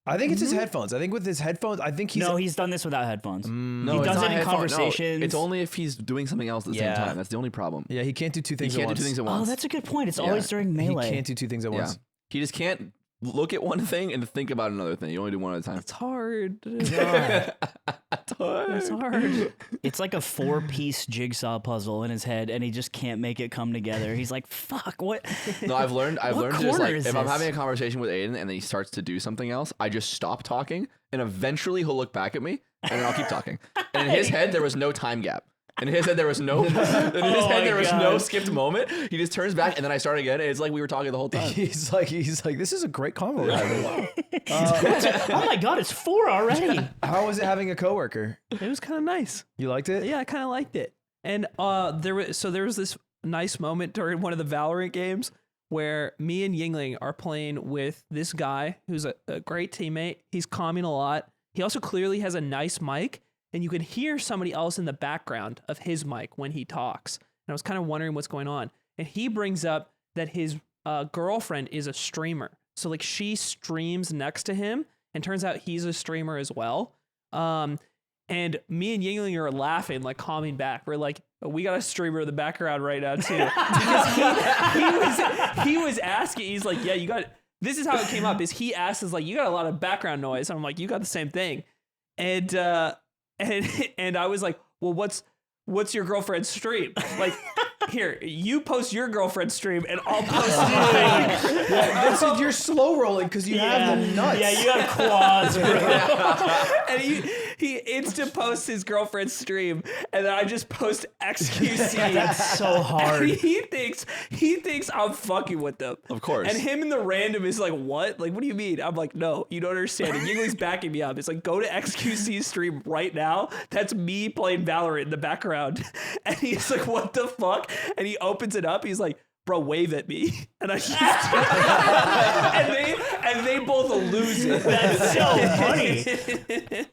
I think it's his headphones. I think with his headphones, I think he's. No, he's done this without headphones. No, He it's does not it in headphone- no, conversations. it's only if he's doing something else at the Yeah. same time. That's the only problem. Yeah, he can't do two He things can't at do once. two things at Oh, once. that's a good point. It's Yeah. always during He melee. can't do two things at Yeah. once. He just can't look at one thing and think about another thing. You only do one at a time. It's hard. It's It's hard. It's like a 4-piece jigsaw puzzle in his head, and he just can't make it come together. He's like, "Fuck, what?" No, I've learned to just corner like is if I'm this? having a conversation with Aiden and then he starts to do something else, I just stop talking, and eventually he'll look back at me, and then I'll keep talking. And in his head, there was no time gap. In his head, there was no. No skipped moment. He just turns back, and then I start again. And it's like we were talking the whole time. He's like, this is a great combo. Wow. Oh my god, it's 4 already. How was it having a coworker? It was kind of nice. You liked it? Yeah, I kind of liked it. And there was this nice moment during one of the Valorant games where me and Yingling are playing with this guy who's a great teammate. He's calming a lot. He also clearly has a nice mic, and you can hear somebody else in the background of his mic when he talks. And I was kind of wondering what's going on. And he brings up that his girlfriend is a streamer. So like she streams next to him, and turns out he's a streamer as well. And me and Yingling are laughing, like calming back. We're like, we got a streamer in the background right now too. Because he was asking, he's like, yeah, you got, this is how it came up, is he asked us like, you got a lot of background noise. And I'm like, you got the same thing. And I was like, well, what's your girlfriend's stream? Like, here, you post your girlfriend's stream and I'll post mine. Yeah, you're slow rolling because you have the nuts. Yeah, you have quads, bro. And he instant posts his girlfriend's stream, and then I just post XQC. That's so hard. And he thinks I'm fucking with them. Of course. And him in the random is like, what? Like, what do you mean? I'm like, no, you don't understand. And Yingling's backing me up. It's like, go to XQC's stream right now. That's me playing Valorant in the background. And he's like, what the fuck? And he opens it up. He's like, bro, wave at me. And I just and they both lose it. That's so funny.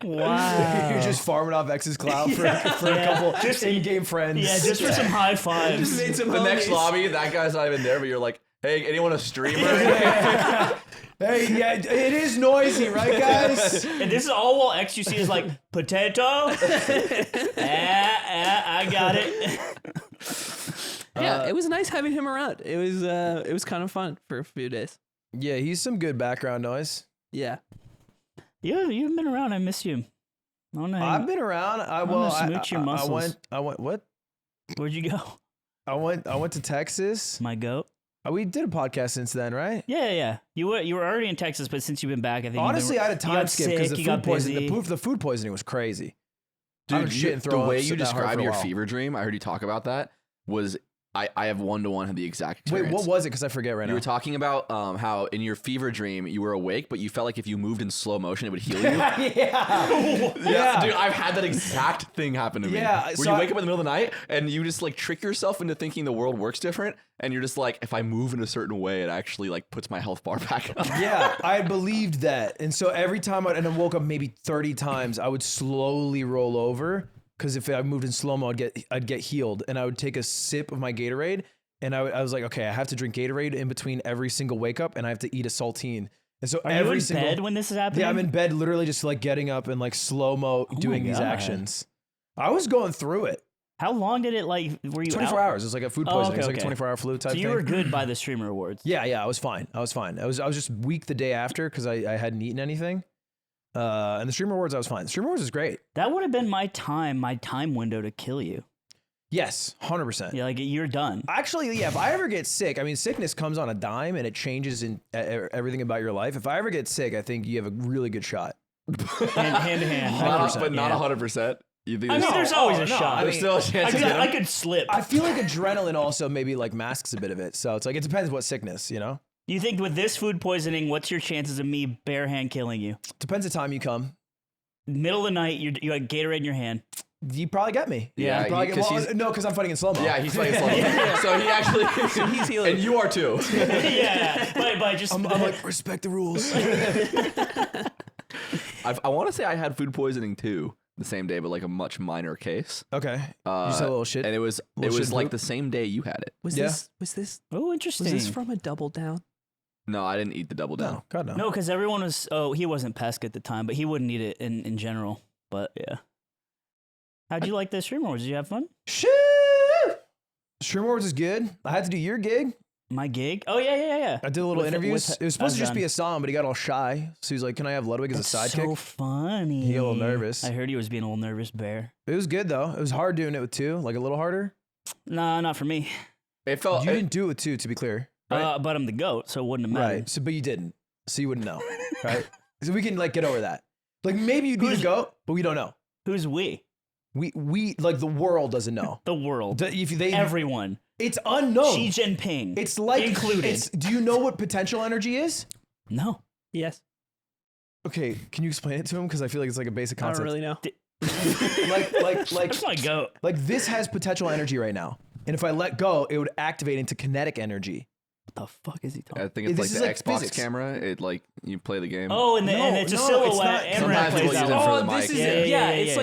Wow. You're just farming off X's cloud for a couple just in-game friends. Yeah, just for some high fives. Just made some The next homies. lobby, that guy's not even there, but you're like, hey, anyone a streamer? Hey, yeah, it is noisy, right, guys? And this is all while XUC is like, potato? I got it. Yeah, it was nice having him around. It was kind of fun for a few days. Yeah, he's some good background noise. Yeah. You've been around. I miss you. I don't know. I've been around. I smooch your muscles. I went. What? Where'd you go? I went to Texas. My goat. We did a podcast since then, right? Yeah. You were already in Texas, but since you've been back, I think. Honestly, I had a time skip because the you food got poisoning. busy. The food poisoning was crazy. I Dude, was shitting the throwing way up you that hard describe for a your while. fever dream, I heard you talk about that, was I have one-to-one had the exact Wait, experience. what was it? Because I forget right You now. were talking about how in your fever dream you were awake, but you felt like if you moved in slow motion, it would heal you. yeah. Dude, I've had that exact thing happen to me. Yeah, Where so you wake up in the middle of the night and you just like trick yourself into thinking the world works different, and you're just like, if I move in a certain way, it actually like puts my health bar back up. Yeah, I believed that. And so every time I woke up maybe 30 times, I would slowly roll over because if I moved in slow-mo, I'd get healed. And I would take a sip of my Gatorade, and I was like, okay, I have to drink Gatorade in between every single wake up, and I have to eat a saltine. And so Are every you in single bed when this is happening? Yeah, I'm in bed literally just like getting up and like slow-mo doing these God. actions. I was going through it. How long did it like? Were you 24 out? hours. It was like a food poisoning. okay, It's like okay. a 24-hour flu type So you thing. were good by the streamer awards. Yeah, I was fine. I was just weak the day after because I hadn't eaten anything. And the streamer awards, I was fine. The streamer awards is great. That would have been my time window to kill you. Yes, 100%. Yeah, like you're done. Actually, yeah, if I ever get sick, I mean, sickness comes on a dime and it changes in everything about your life. If I ever get sick, I think you have a really good shot. Hand to hand. But not 100%. You think I mean, there's always a shot. there's still a chance I could slip. I feel like adrenaline also maybe like masks a bit of it. So it's like, it depends what sickness, you know? You think with this food poisoning, what's your chances of me bare hand killing you? Depends the time you come. Middle of the night, you got Gatorade in your hand. You probably get me. Yeah, You probably because because I'm fighting in slow-mo. Yeah, he's playing slow. So he actually, He's healing. and you are too. Yeah, but just I'm like, respect the rules. I want to say I had food poisoning too the same day, but like a much minor case. Okay. You just had a little shit. And it was shit like poop? the same day you had it. Was Yeah. this oh, interesting. was this from a double down? No, I didn't eat the double down. No, God no. No, because everyone was. Oh, he wasn't Pesca at the time, but he wouldn't eat it in general. But yeah. How'd you like the stream awards? Did you have fun? Shit. Stream Awards is good. I had to do your gig. My gig? Oh yeah. I did a little With- interviews. with It was supposed to just Hasan. be Hasan, but he got all shy. So he's like, "Can I have Ludwig as a sidekick?" So funny. He got a little nervous. I heard he was being a little nervous, Bear. It was good though. It was hard doing it with two, like a little harder. Nah, not for me. It felt. You didn't do it with two, to be clear. But I'm the goat, so it wouldn't have mattered. Right. So, but you didn't. So you wouldn't know. Right. So we can like get over that. Like maybe you'd be the goat, but we don't know. Who's we? We like the world doesn't know. The world. If they Everyone. it's unknown. Xi Jinping. It's like included. Do you know what potential energy is? No. Yes. Okay, can you explain it to him? Because I feel like it's like a basic I don't concept. really know. like That's my goat. like this has potential energy right now, and if I let go, it would activate into kinetic energy. What the fuck is he talking? I think it's This like is the like Xbox physics. camera. It like you play the game. Oh, and No, it's a no, it's silhouette. not. And Sometimes plays people out. use it for the Oh, mic. this is Yeah, it's yeah.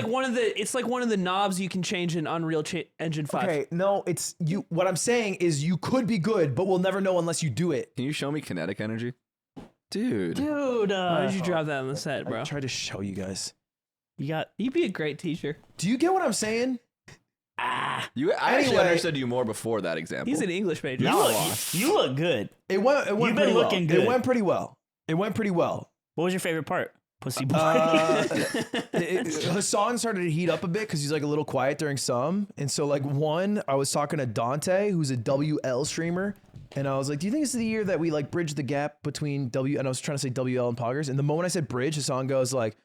like one of the knobs you can change in Unreal Engine 5. Okay, no, it's you. What I'm saying is you could be good, but we'll never know unless you do it. Can you show me kinetic energy, dude? Dude, Why did you drop that on the set, I bro? tried to show you guys. you got You'd be a great teacher. Do you get what I'm saying? I actually Anyway. understood you more before that example. He's an English major. you look good. It went. It went You've been pretty looking well. good. It went pretty well. It went pretty well. What was your favorite part? Pussy boy. Hasan started to heat up a bit because he's like a little quiet during some, and so like I was talking to Dante, who's a WL streamer, and I was like, "Do you think this is the year that we like bridge the gap between W?" And I was trying to say WL and Poggers, and the moment I said bridge, Hasan goes like,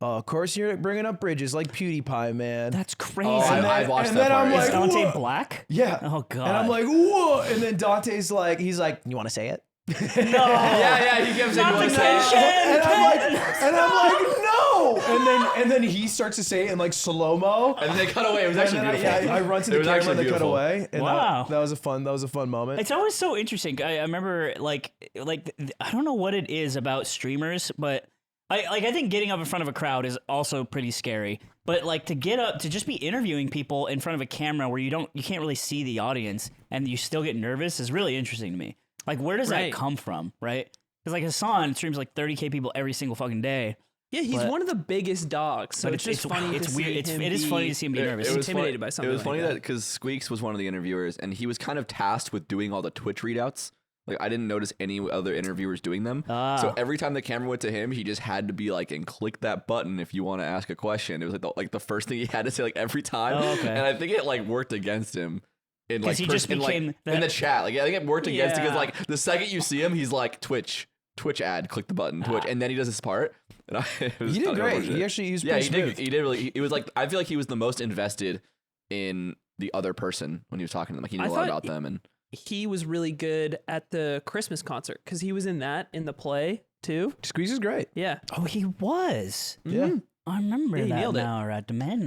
"Oh, of course you're bringing up bridges like PewDiePie, man." That's crazy. Oh, I've watched and that then I'm part. Is like, Dante "What?" Black? Yeah. Oh god. And I'm like, "Whoa!" And then Dante's like, he's like, "You want to say it?" yeah, he kept saying Not you the want to say it. And I'm like, no. And then he starts to say it in like slow mo. And then they cut away. It was actually beautiful. I run to It the was camera actually and they cut beautiful. away. And Wow. that was a fun moment. It's always so interesting. I remember like I don't know what it is about streamers, but I think getting up in front of a crowd is also pretty scary. But like to get up to just be interviewing people in front of a camera where you can't really see the audience and you still get nervous is really interesting to me. Like where does that Right. come from, right? Because like Hasan streams like 30K people every single fucking day. Yeah, he's But- one of the biggest dogs. So But it's just funny. It's to weird. See him It is be- funny to see him be nervous. intimidated by something It was like funny that. that because Squeex was one of the interviewers, and he was kind of tasked with doing all the Twitch readouts. Like I didn't notice any other interviewers doing them. So every time the camera went to him, he just had to be like, and click that button if you want to ask a question. It was like the first thing he had to say like every time. Oh, okay. And I think it like worked against him. In like he just in, like, became in the chat. Like I think it worked against him Yeah. because like the second you see him, he's like Twitch ad, click the button, Twitch, and then he does his part. And it was He did kind of great. unfortunate. He actually was Yeah, pretty he did. smooth. He did really. It was like I feel like he was the most invested in the other person when he was talking to them. Like he knew I a lot thought about them, and He was really good at the Christmas concert because he was in the play too. Squeeze is great. Yeah. Oh, he was. Yeah. I remember Yeah, he that nailed it. now. Right, the man.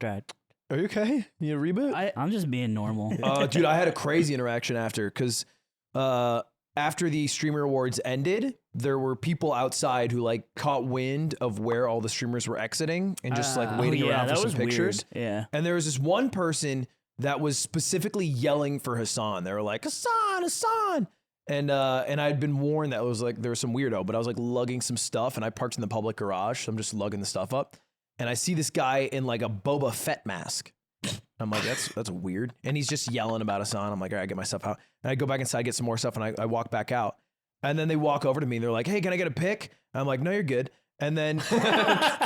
Right. Are you okay? You need a reboot? I'm just being normal. Dude, I had a crazy interaction after because after the streamer awards ended, there were people outside who like caught wind of where all the streamers were exiting and just like waiting Oh, yeah, around that for was some pictures. weird. Yeah. And there was this one person that was specifically yelling for Hasan. They were like, Hasan. And I'd been warned that it was like there was some weirdo, but I was like lugging some stuff and I parked in the public garage, so I'm just lugging the stuff up. And I see this guy in like a Boba Fett mask. I'm like, that's weird. And he's just yelling about Hasan. I'm like, all right, get my stuff out. And I go back inside, get some more stuff, and I walk back out. And then they walk over to me and they're like, hey, can I get a pic? And I'm like, no, you're good. And then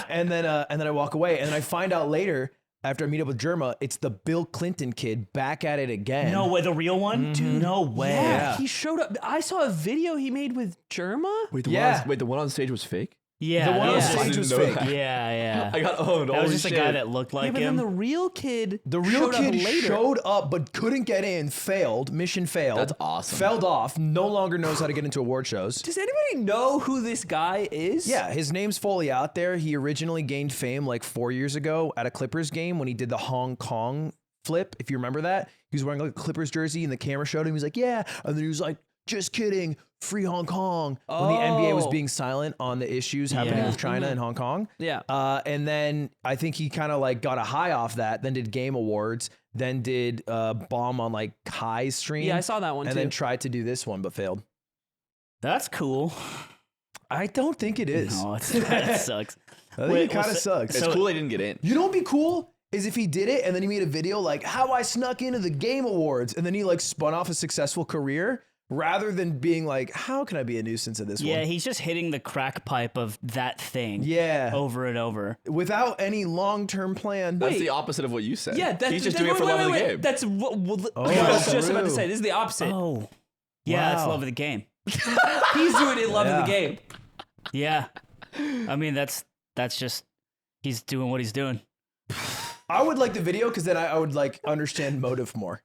and then I walk away. And then I find out later, after I meet up with Jerma, it's the Bill Clinton kid back at it again. No way, the real one? Dude, no way. Yeah. He showed up. I saw a video he made with Jerma. wait, Yeah. the one on stage was fake. Yeah. The one on yeah. stage was fake. Yeah. I got owned. That was Holy just a shit. guy that looked like yeah, but then him. the real kid. The real showed up kid later. showed up but couldn't get in, failed, mission failed. That's awesome. Felled off, no longer knows how to get into award shows. Does anybody know who this guy is? Yeah, his name's fully out there. He originally gained fame like 4 years ago at a Clippers game when he did the Hong Kong flip, if you remember that. He was wearing like a Clippers jersey and the camera showed him. He was like, yeah. And then he was like, just kidding, free Hong Kong. When the NBA was Oh. being silent on the issues happening Yeah. with China and Hong Kong. Yeah. And then I think he kind of like got a high off that, then did Game Awards, then did Bomb on like Kai's stream. Yeah, I saw that one and too. then tried to do this one, but failed. That's cool. I don't think it is. No, that sucks. I think it kind of sucks. It's cool they didn't get in. You know what'd be cool? is if he did it and then he made a video like how I snuck into the Game Awards and then he like spun off a successful career rather than being like, how can I be a nuisance at this one? Yeah, he's just hitting the crack pipe of that thing. Yeah. Over and over. Without any long-term plan. That's the opposite of what you said. Yeah, that's he's just doing it for love of the game. That's what I that's was just about to true. say. This is the opposite. Oh. Yeah, that's Wow. love of the game. He's doing it in love of the game. Yeah. I mean, that's just, he's doing what he's doing. I would like the video because then I would like understand motive more.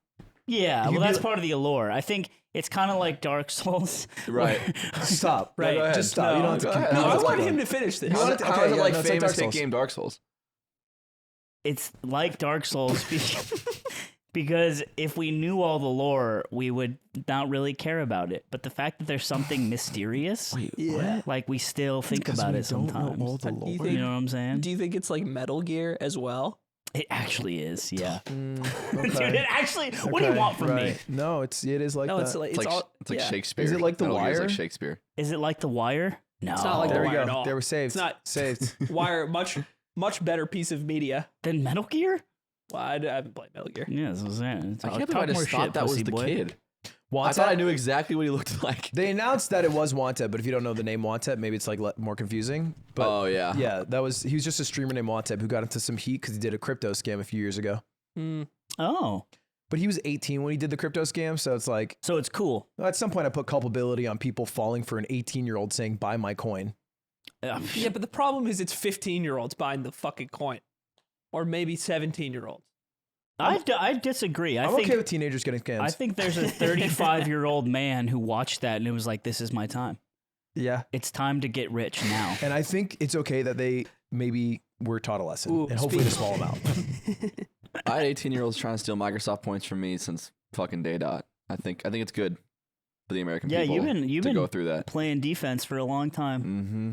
Yeah, You'd well, be that's like- part of the allure. I think it's kind of like Dark Souls. Right. Stop. Right. go ahead. Just stop. No, you don't have to go keep ahead. No, How's I it want going? him to finish this. You want it to- How okay, is it yeah, like no, it's like famous Dark hit Souls. game Dark Souls? It's like Dark Souls because if we knew all the lore, we would not really care about it. But the fact that there's something mysterious, like we still think about it sometimes. Do you You think- know what I'm saying? Do you think it's like Metal Gear as well? It actually is, yeah. Dude, Okay. it actually, what do you want from me? Right. No, it is like No, that. it's like It's like all, it's like yeah. Shakespeare. Is it like The Metal Gear's Wire? like Shakespeare. Is it like The Wire? No. It's not like There The we Wire go. at all. They were saved. It's not saved. Wire. Much better piece of media. Then Metal Gear? Well, I haven't played Metal Gear. Yeah, that's what I'm saying. I can't believe I just thought that was the kid. I Wanted? thought I knew exactly what he looked like. They announced that it was Wanted, but if you don't know the name Wanted, maybe it's like more confusing. But Oh yeah. yeah, he was just a streamer named Wanted who got into some heat because he did a crypto scam a few years ago. Oh, But he was 18 when he did the crypto scam, so it's like so it's cool. at some point I put culpability on people falling for an 18-year-old saying buy my coin. Yeah, but the problem is it's 15-year-olds buying the fucking coin, or maybe 17-year-olds. I disagree. I I'm think okay with teenagers getting scammed. I think there's a 35-year-old man who watched that and it was like, this is my time. yeah, It's time to get rich now. and I think it's okay that they maybe were taught a lesson, Ooh, and hopefully in a small amount. I had 18-year-olds trying to steal Microsoft points from me since fucking day dot. I think it's good for the American Yeah, people you've to been go through that. playing defense for a long time. Mm-hmm.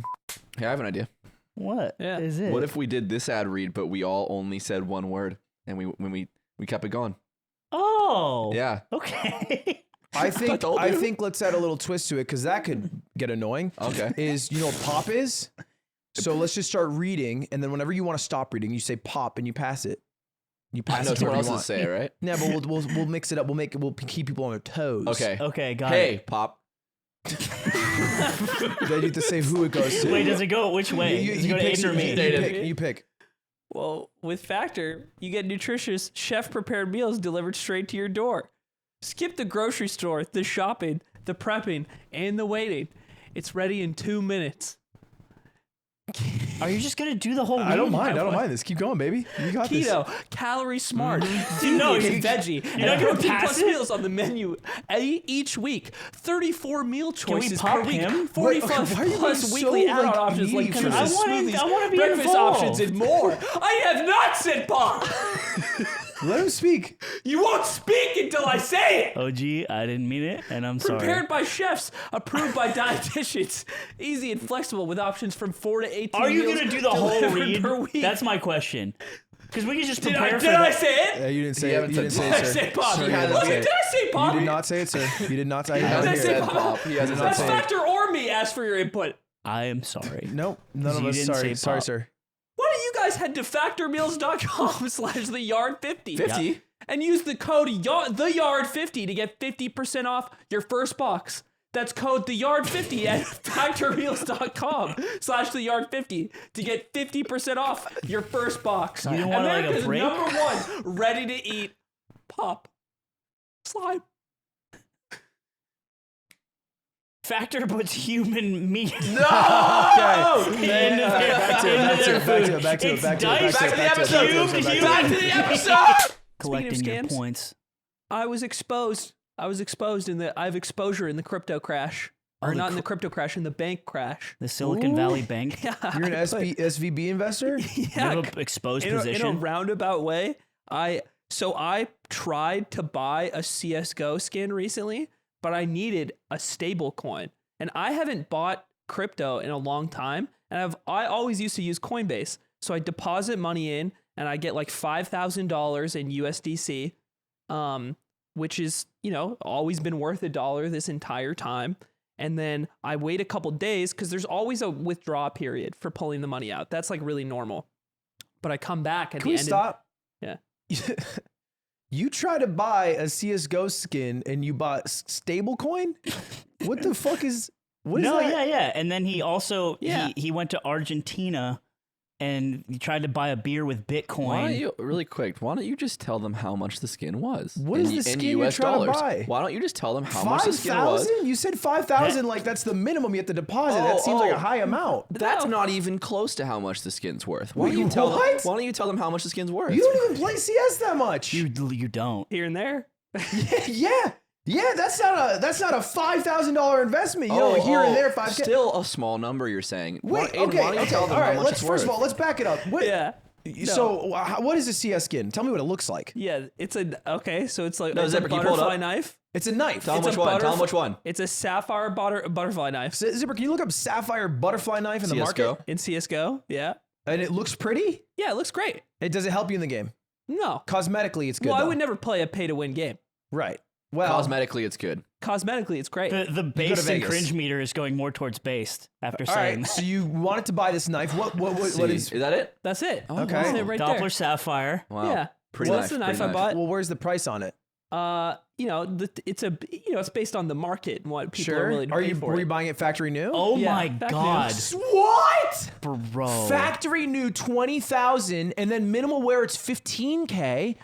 Hey, I have an idea. What Yeah. is it? What if we did this ad read, but we all only said one word, and we kept it going? Oh. Yeah. Okay. I think told I you. think let's add a little twist to it because that could get annoying. Okay. Is you know what pop is? So let's just start reading, and then whenever you want to stop reading, you say pop and you pass it. You I pass know it to someone whoever else you to want. say it, right? Yeah, but we'll mix it up. We'll keep people on their toes. Okay. Okay, got Hey, it. pop. Then you have to say who it goes to. Wait, does it go which way? Does it go to pick, Aiden or me? You pick. Well, with Factor, you get nutritious, chef-prepared meals delivered straight to your door. Skip the grocery store, the shopping, the prepping, and the waiting. It's ready in 2 minutes. Are you just gonna do the whole I don't menu? mind. I don't mind this. Keep going, baby. You got this. Keto, calorie smart, Dude, no, vegan, you- veggie, you're not and gonna protein pass plus it? meals on the menu each week. 34 meal we choices pop per week. him? 45 Why are you plus being weekly so, add-on like, options like needy for juices, this? smoothies, I wanna be breakfast involved. options, and more. I have not said pop. Let him speak. You won't speak until I say it. OG, I didn't mean it, and I'm sorry. Prepared by chefs, approved by dietitians, easy and flexible with options from 4 to 18 Are you meals gonna do the whole delivered read? per week. That's my question. Because we can just Did prepare I, for did I that. say it? Yeah, you didn't say You it. haven't You didn't said say Did I it, sir. say pop? Sir, Did you I didn't say it. say pop? You did not say it, sir. You did not say it. Did I Not say here. Said pop. He hasn't That's said pop. Factor or me asked for your input. I am sorry. Nope. None of You us. didn't Sorry. say Sorry, pop. sir. Why don't you guys head to factormeals.com/theyard50 50? and use the code theyard50 to get 50% off your first box. That's code theyard50 at factormeals.com/theyard50 to get 50% off your first box. You don't want, like, a America's break? #1 ready to eat pop slime. Factor puts human meat. Okay. Into Back to it. Back to it. It's Back to it. diced Back to it. Back to it. cubed Back to it. human Back to the episode. collecting Speaking of your scams, points. I was exposed in the I have exposure in the crypto crash. Or the not in the crypto crash, in the bank crash. The Silicon Valley Bank. Yeah, You're an I put- SVB investor? You Yeah, have an exposed in a position. roundabout way. I tried to buy a CS:GO skin recently, but I needed a stable coin. And I haven't bought crypto in a long time. And I always used to use Coinbase. So I deposit money in and I get like $5,000 in USDC, which is, always been worth $1 this entire time. And then I wait a couple days because there's always a withdrawal period for pulling the money out. That's like really normal. But I come back at Can the we end. stop? Yeah. You try to buy a CSGO skin and you bought stablecoin? What the fuck is... What is that? Yeah. And then he also, Yeah. he went to Argentina and he tried to buy a beer with Bitcoin. Why don't you, really quick, why don't you just tell them how much the skin was? What is the skin you're trying to buy? Why don't you just tell them how much the skin was? 5,000? You said 5,000 like that's the minimum you have to deposit. That seems like a high amount. That's not even close to how much the skin's worth. Why don't you tell them? What? Why don't you tell them how much the skin's worth? You don't even play CS that much. You don't. Here and there. Yeah, that's not a $5,000 investment. You know, here and there, 5K. Still a small number. You're saying. Wait, Aiden, why don't you tell them all how right. much Let's it's first of worth? all let's back it up. What, Yeah. So, what is a CS skin? Tell me what it looks like. Yeah, it's a so it's like No, it's Zipper, a can you pull it butterfly up? knife. It's a knife. Tell them It's which a one. Tell them which one. It's a sapphire butterfly knife Zipper, can you look up sapphire butterfly knife in the market? CS:GO. in CS:GO. Yeah, And it looks pretty. yeah, it looks great. Does it help you in the game? No, Cosmetically, it's good. well, I though. would never play a pay-to-win game. Right. Well, Cosmetically, it's good. Cosmetically, it's great. The based and Vegas. cringe meter is going more towards based after all saying right. So you wanted to buy this knife. What is? Is that it? That's it. Okay. That's it right Doppler there. sapphire. Wow. Yeah. Pretty Well, nice. that's the knife pretty I bought. Well, where's the price on it? It's based on the market and what people are Sure. willing to pay for Were it. you buying it factory new? Oh Yeah, my back god, What? bro. Factory new 20,000, and then minimal wear it's 15K.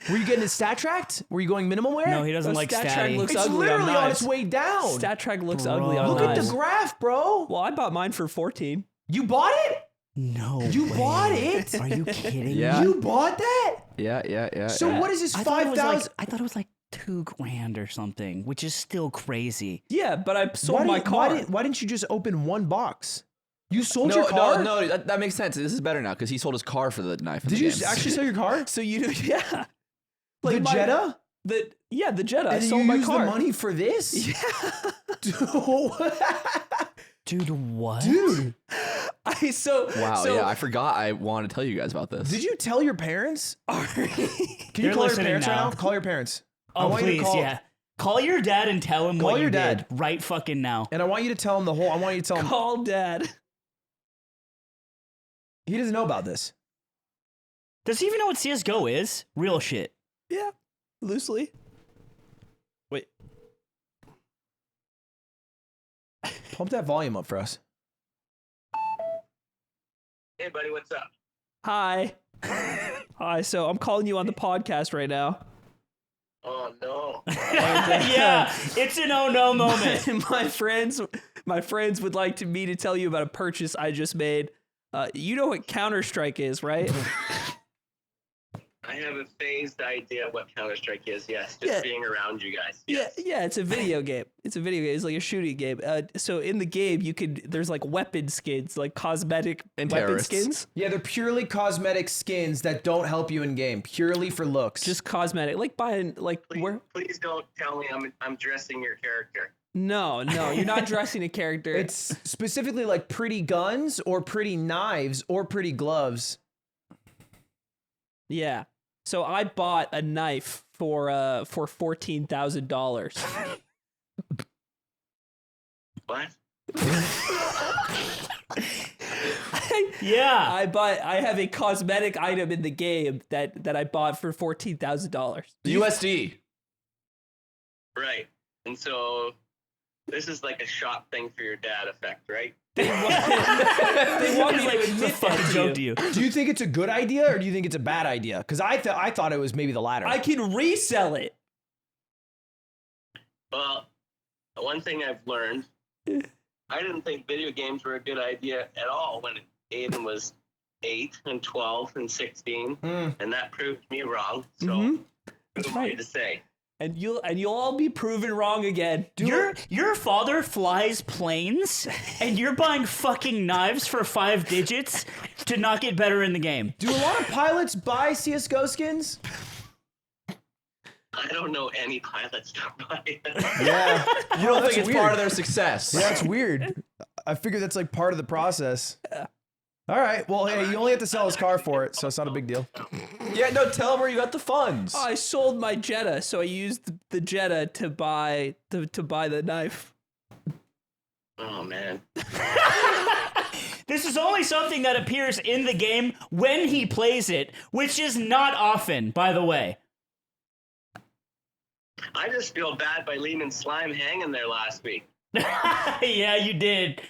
Were you getting it stat tracked? Were you going minimum wear? No, he doesn't The like stat track statty. looks It's ugly literally on knives. its way down. Stat track looks Bro. ugly on Look at knives. the graph, bro. Well, I bought mine for 14. You bought it? No, You way. bought it? Are you kidding Yeah. me? You bought that? Yeah. So what is this I thought it was 5,000? I thought it was like $2,000 or something, which is still crazy. Yeah, but I sold my car. Why didn't you just open one box? You sold No, your car? no, that makes sense. This is better now because he sold his car for the knife. in Did the you game. actually sell your car? So yeah. The my- Jetta? The Jetta. I And sold you my used car. the money for this? Yeah. Dude, what? Dude, Wow, yeah, I forgot I wanted to tell you guys about this. did you tell your parents? Can you They're call your listening parents right now. now? Call your parents. I Oh, want you to please, call, yeah. Call your dad and tell him Call what your you dad. did right fucking now. And I want you to tell him the whole. I want you to tell him. Call Dad. He doesn't know about this. Does he even know what CS:GO is? Real shit. Yeah, loosely. Wait. Pump that volume up for us. Hey, buddy, what's up? Hi. Hi. So I'm calling you on the podcast right now. Oh, no. Yeah, it's an oh no moment. my friends would like me to tell you about a purchase I just made. You know what Counter-Strike is, right? I have a phased idea of what Counter-Strike is, yes. Just Yeah. being around you guys. Yeah, Yes. yeah, it's a video game. It's a video game. It's like a shooting game. So in the game, there's like weapon skins, like cosmetic And weapon terrorists. skins. Yeah, they're purely cosmetic skins that don't help you in game, purely for looks. Just cosmetic, like buying, like Please don't tell me I'm dressing your character. No, you're not dressing a character. it's specifically like pretty guns or pretty knives or pretty gloves. Yeah. So I bought a knife for $14,000. What? Yeah. I have a cosmetic item in the game that I bought for $14,000. USD. Right. And so this is like a shop thing for your dad effect, right? They want me to It's a admit fucking that joke to you. to you. Do you think it's a good idea or do you think it's a bad idea? Because I thought it was maybe the latter. I can resell it. Well, one thing I've learned, I didn't think video games were a good idea at all when Aiden was 8 and 12 and 16, and that proved me wrong. So, who am I to say? And you'll all be proven wrong again. Your father flies planes, and you're buying fucking knives for 5 digits to not get better in the game. Do a lot of pilots buy CSGO skins? I don't know any pilots to buy it. Yeah. You don't that's think it's weird. part of their success? Yeah, that's weird. I figure that's like part of the process. All right. Well, hey, you only have to sell his car for it, so it's not a big deal. Yeah, no, tell them where you got the funds. I sold my Jetta, so I used the Jetta to buy the knife. Oh, man. This is only something that appears in the game when he plays it, which is not often, by the way. I just feel bad by leaving slime hanging there last week. Yeah, you did.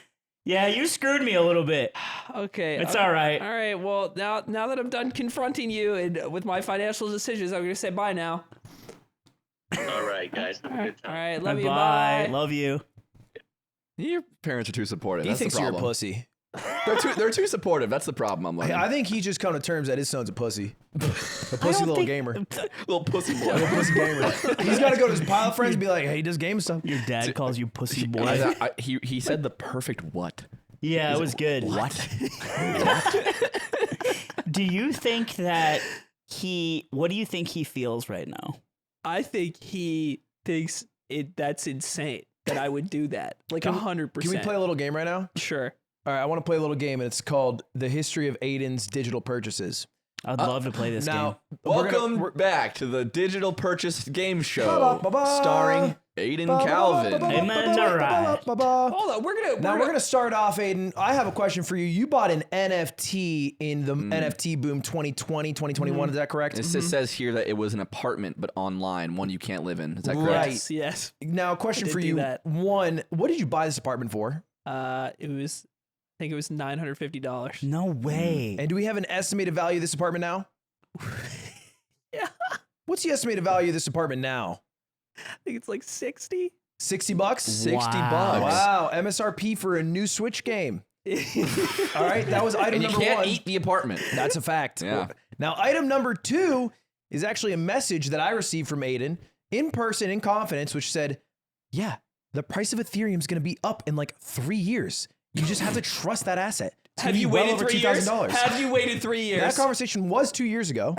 Yeah, you screwed me a little bit. Okay. It's all right. All right. Well, now that I'm done confronting you and with my financial decisions, I'm going to say bye now. All right, guys. Have a good All time. right. Love you. Bye. Bye. Love you. Your parents are too supportive. He That's thinks the you're a problem. pussy. They're too supportive. That's the problem. I'm like I think he's just come to terms that his son's a pussy. A pussy little gamer. little pussy boy. A pussy gamer. He's got to go to his pile of friends and be like, hey, he does game stuff. Your dad calls you pussy boy. He said the perfect what? Yeah, it was good. What? Do you think that what do you think he feels right now? I think he thinks that's insane that I would do that. Like 100%. Can we play a little game right now? Sure. All right, I want to play a little game, and it's called The History of Aiden's Digital Purchases. I'd love to play this game. Welcome back to the Digital Purchase Game Show, Ba-ba-ba-ba. starring Aiden Calvin. Amen. All right. Hold on. We're gonna Start off, Aiden. I have a question for you. You bought an NFT in the NFT boom 2020, 2021. Is that correct? It says here that it was an apartment, but online, one you can't live in. Is that correct? Right. Yes. Now, question did for do you. that. One, what did you buy this apartment for? I think it was $950. No way. And do we have an estimated value of this apartment now? Yeah. What's the estimated value of this apartment now? I think it's like 60. $60 bucks? 60 Wow. bucks. Wow. MSRP for a new Switch game. All right. That was item And you number can't one. eat the apartment. That's a fact. Yeah. Now, item number 2 is actually a message that I received from Aiden in person, in confidence, which said, yeah, the price of Ethereum is going to be up in like 3 years. You just have to trust that asset. It's Have gonna you be well waited over 3 years? $2,000. Have you waited 3 years? That conversation was 2 years ago.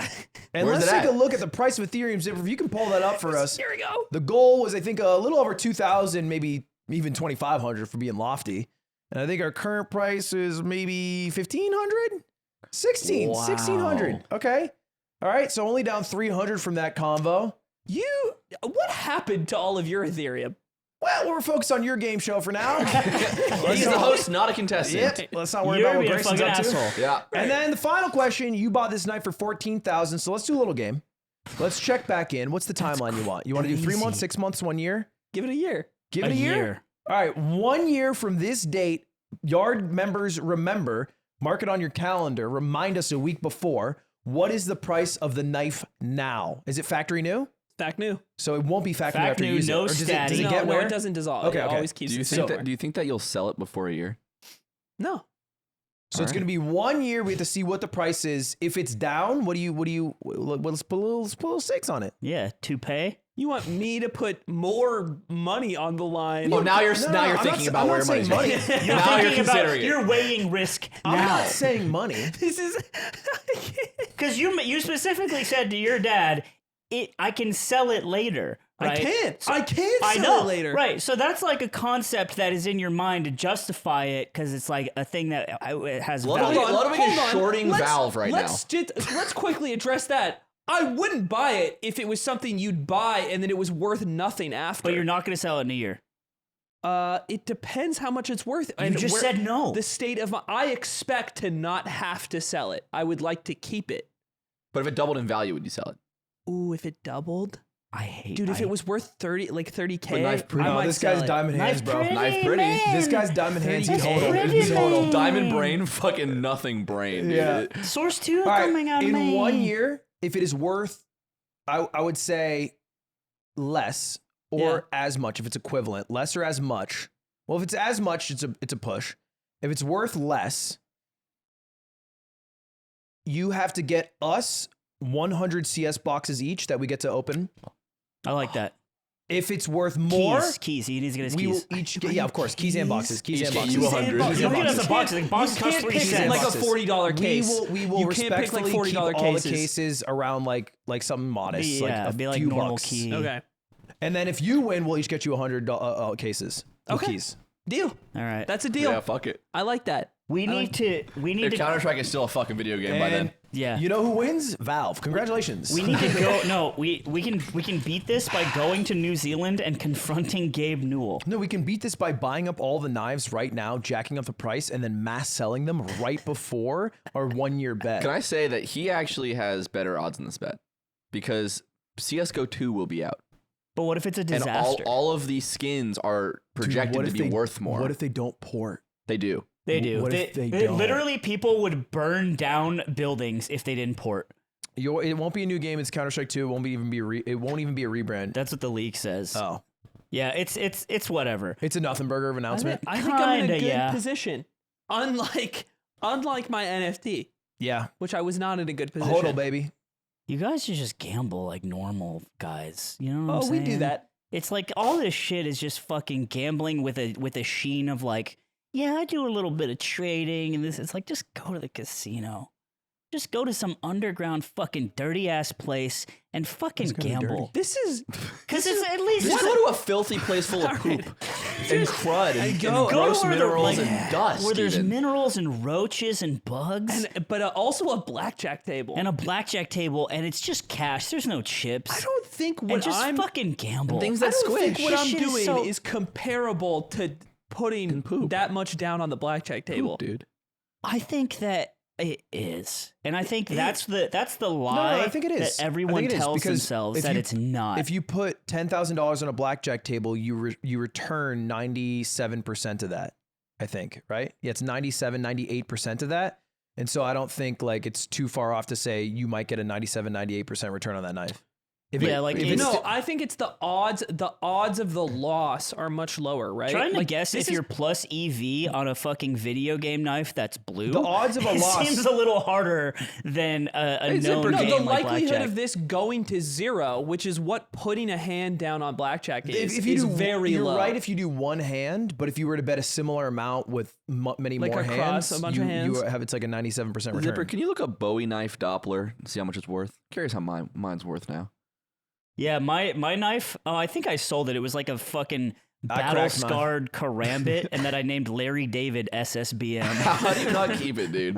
And Where's let's it take at? a look at the price of Ethereum. If you can pull that up for us. Here we go. The goal was, I think, a little over 2,000, maybe even 2,500 for being lofty. And I think our current price is maybe 1,500? 1,600. Okay. All right. So only down 300 from that convo. What happened to all of your Ethereum? Well, we're focused on your game show for now. He's the host, not a contestant. Yep. Let's not worry You're about what being a Grayson's fucking up to. asshole. Yeah. And then the final question, you bought this night for 14,000. So let's do a little game. Let's check back in. What's the timeline you want? You want to do 3 months, 6 months, 1 year? Give it a year. Give it a year. All right, 1 year from this date, Yard members remember, mark it on your calendar, remind us a week before, what is the price of the knife now? Is it factory new? Fact new. So it won't be factory new Fact after you new, use it. no Or does it statty. get No, where? it doesn't dissolve. Okay, It okay. always keeps Do you it think same. that? Do you think that you'll sell it before a year? No. So it's going to be 1 year. We have to see what the price is. If it's down, let's put a little stakes on it. Yeah, toupee. You want me to put more money on the line? Oh, now you're I'm thinking not about where saying money's going. money. You're Now you're thinking about, considering it. you're weighing risk I'm now. not saying money. This is. Because you specifically said to your dad, I can sell it later. Right? I can't. So- I can't I sell know, it later. Right. So that's like a concept that is in your mind to justify it because it's like a thing that it has value. Ludwig is shorting Valve right now. Let's quickly address that. I wouldn't buy it if it was something you'd buy and then it was worth nothing after. But you're not going to sell it in a year. It depends how much it's worth. You just said no. The state of I expect to not have to sell it. I would like to keep it. But if it doubled in value, would you sell it? Ooh, if it doubled, I hate. dude. If it was worth 30K, But knife pretty. I No, might this sell guy's it. diamond hands, bro. Knife pretty. This guy's diamond hands. He's 30K. total. Pretty He's total. man. Diamond brain, fucking nothing brain. Dude. Yeah. Source 2 All right, coming out of in me. 1 year, if it is worth, I would say less or as much if it's equivalent. Less or as much. Well, if it's as much, it's a push. If it's worth less, you have to get us 100 CS boxes each that we get to open. I like that. If it's worth more, Keys. He needs to get his we will keys. each get, yeah, of course, keys and boxes. Keys Each and get boxes. you 100. Keys You and don't get us boxes. a box. The box You costs can't 3 pick cents. like a boxes. $40 case. We will You can't pick like respectfully keep $40 all the cases. cases around like something modest, Yeah, like a be like few normal bucks. key. Okay. And then if you win, we'll each get you 100 cases of Okay. keys. Deal. All right. That's a deal. Yeah, fuck it. I like that. We need to. Counter-Strike is still a fucking video game by then. Yeah. You know who wins? Valve. Congratulations. We need to go. No, we can beat this by going to New Zealand and confronting Gabe Newell. No, we can beat this by buying up all the knives right now, jacking up the price, and then mass selling them right before our 1 year bet. Can I say that he actually has better odds in this bet? Because CSGO 2 will be out. But what if it's a And disaster? all of these skins are projected to be worth more. What if they don't port? They do. They do. What if they don't? Literally, people would burn down buildings if they didn't port. It won't be a new game. It's Counter-Strike 2. It won't even be a rebrand. That's what the leak says. Oh, Yeah, it's whatever. it's a nothing burger of announcement. I think I'm in a Kinda, good yeah. position. Unlike my NFT, Yeah, which I was not in a good position. hodl baby. You guys should just gamble like normal guys. You know what I'm we saying? do that. It's like all this shit is just fucking gambling with a sheen of like, yeah, I do a little bit of trading and this. It's like, just go to the casino. Just go to some underground fucking dirty ass place and fucking gamble. This is Because it's at least Just go to a filthy place full of poop and crud and go gross to where minerals the- and dust. where there's even. minerals and roaches and bugs but also a blackjack table. and a blackjack table and it's just cash. There's no chips. I don't think and what just I'm fucking gamble. things I that don't think squish. what This I'm shit is doing so- is comparable to putting poop. that much down on the blackjack table. Poop, dude. I think that it is, and I think that's the lie. I think it is. that I everyone think it is, tells because themselves if that you- it's not. If you put $10,000 on a blackjack table, you return 97% of that. I think, right? Yeah, it's 98% of that. And so I don't think like it's too far off to say you might get a 98% return on that knife. I think it's the odds. The odds of the loss are much lower, right? Trying to Like, guess this if is- you're plus EV on a fucking video game knife that's blue. The odds of a it loss seems a little harder than a known No, game the like likelihood blackjack. of this going to zero, which is what putting a hand down on blackjack is, if you is do, very you're low. right if you do one hand, but if you were to bet a similar amount with many Like more across hands, a bunch of hands? you have it's like a 97% return. Zipper, can you look up Bowie knife Doppler and see how much it's worth? Curious how mine's worth now. Yeah, my knife. Oh, I think I sold it. It was like a fucking I battle cracked mine. scarred karambit, and that I named Larry David SSBM. How do you not keep it, dude?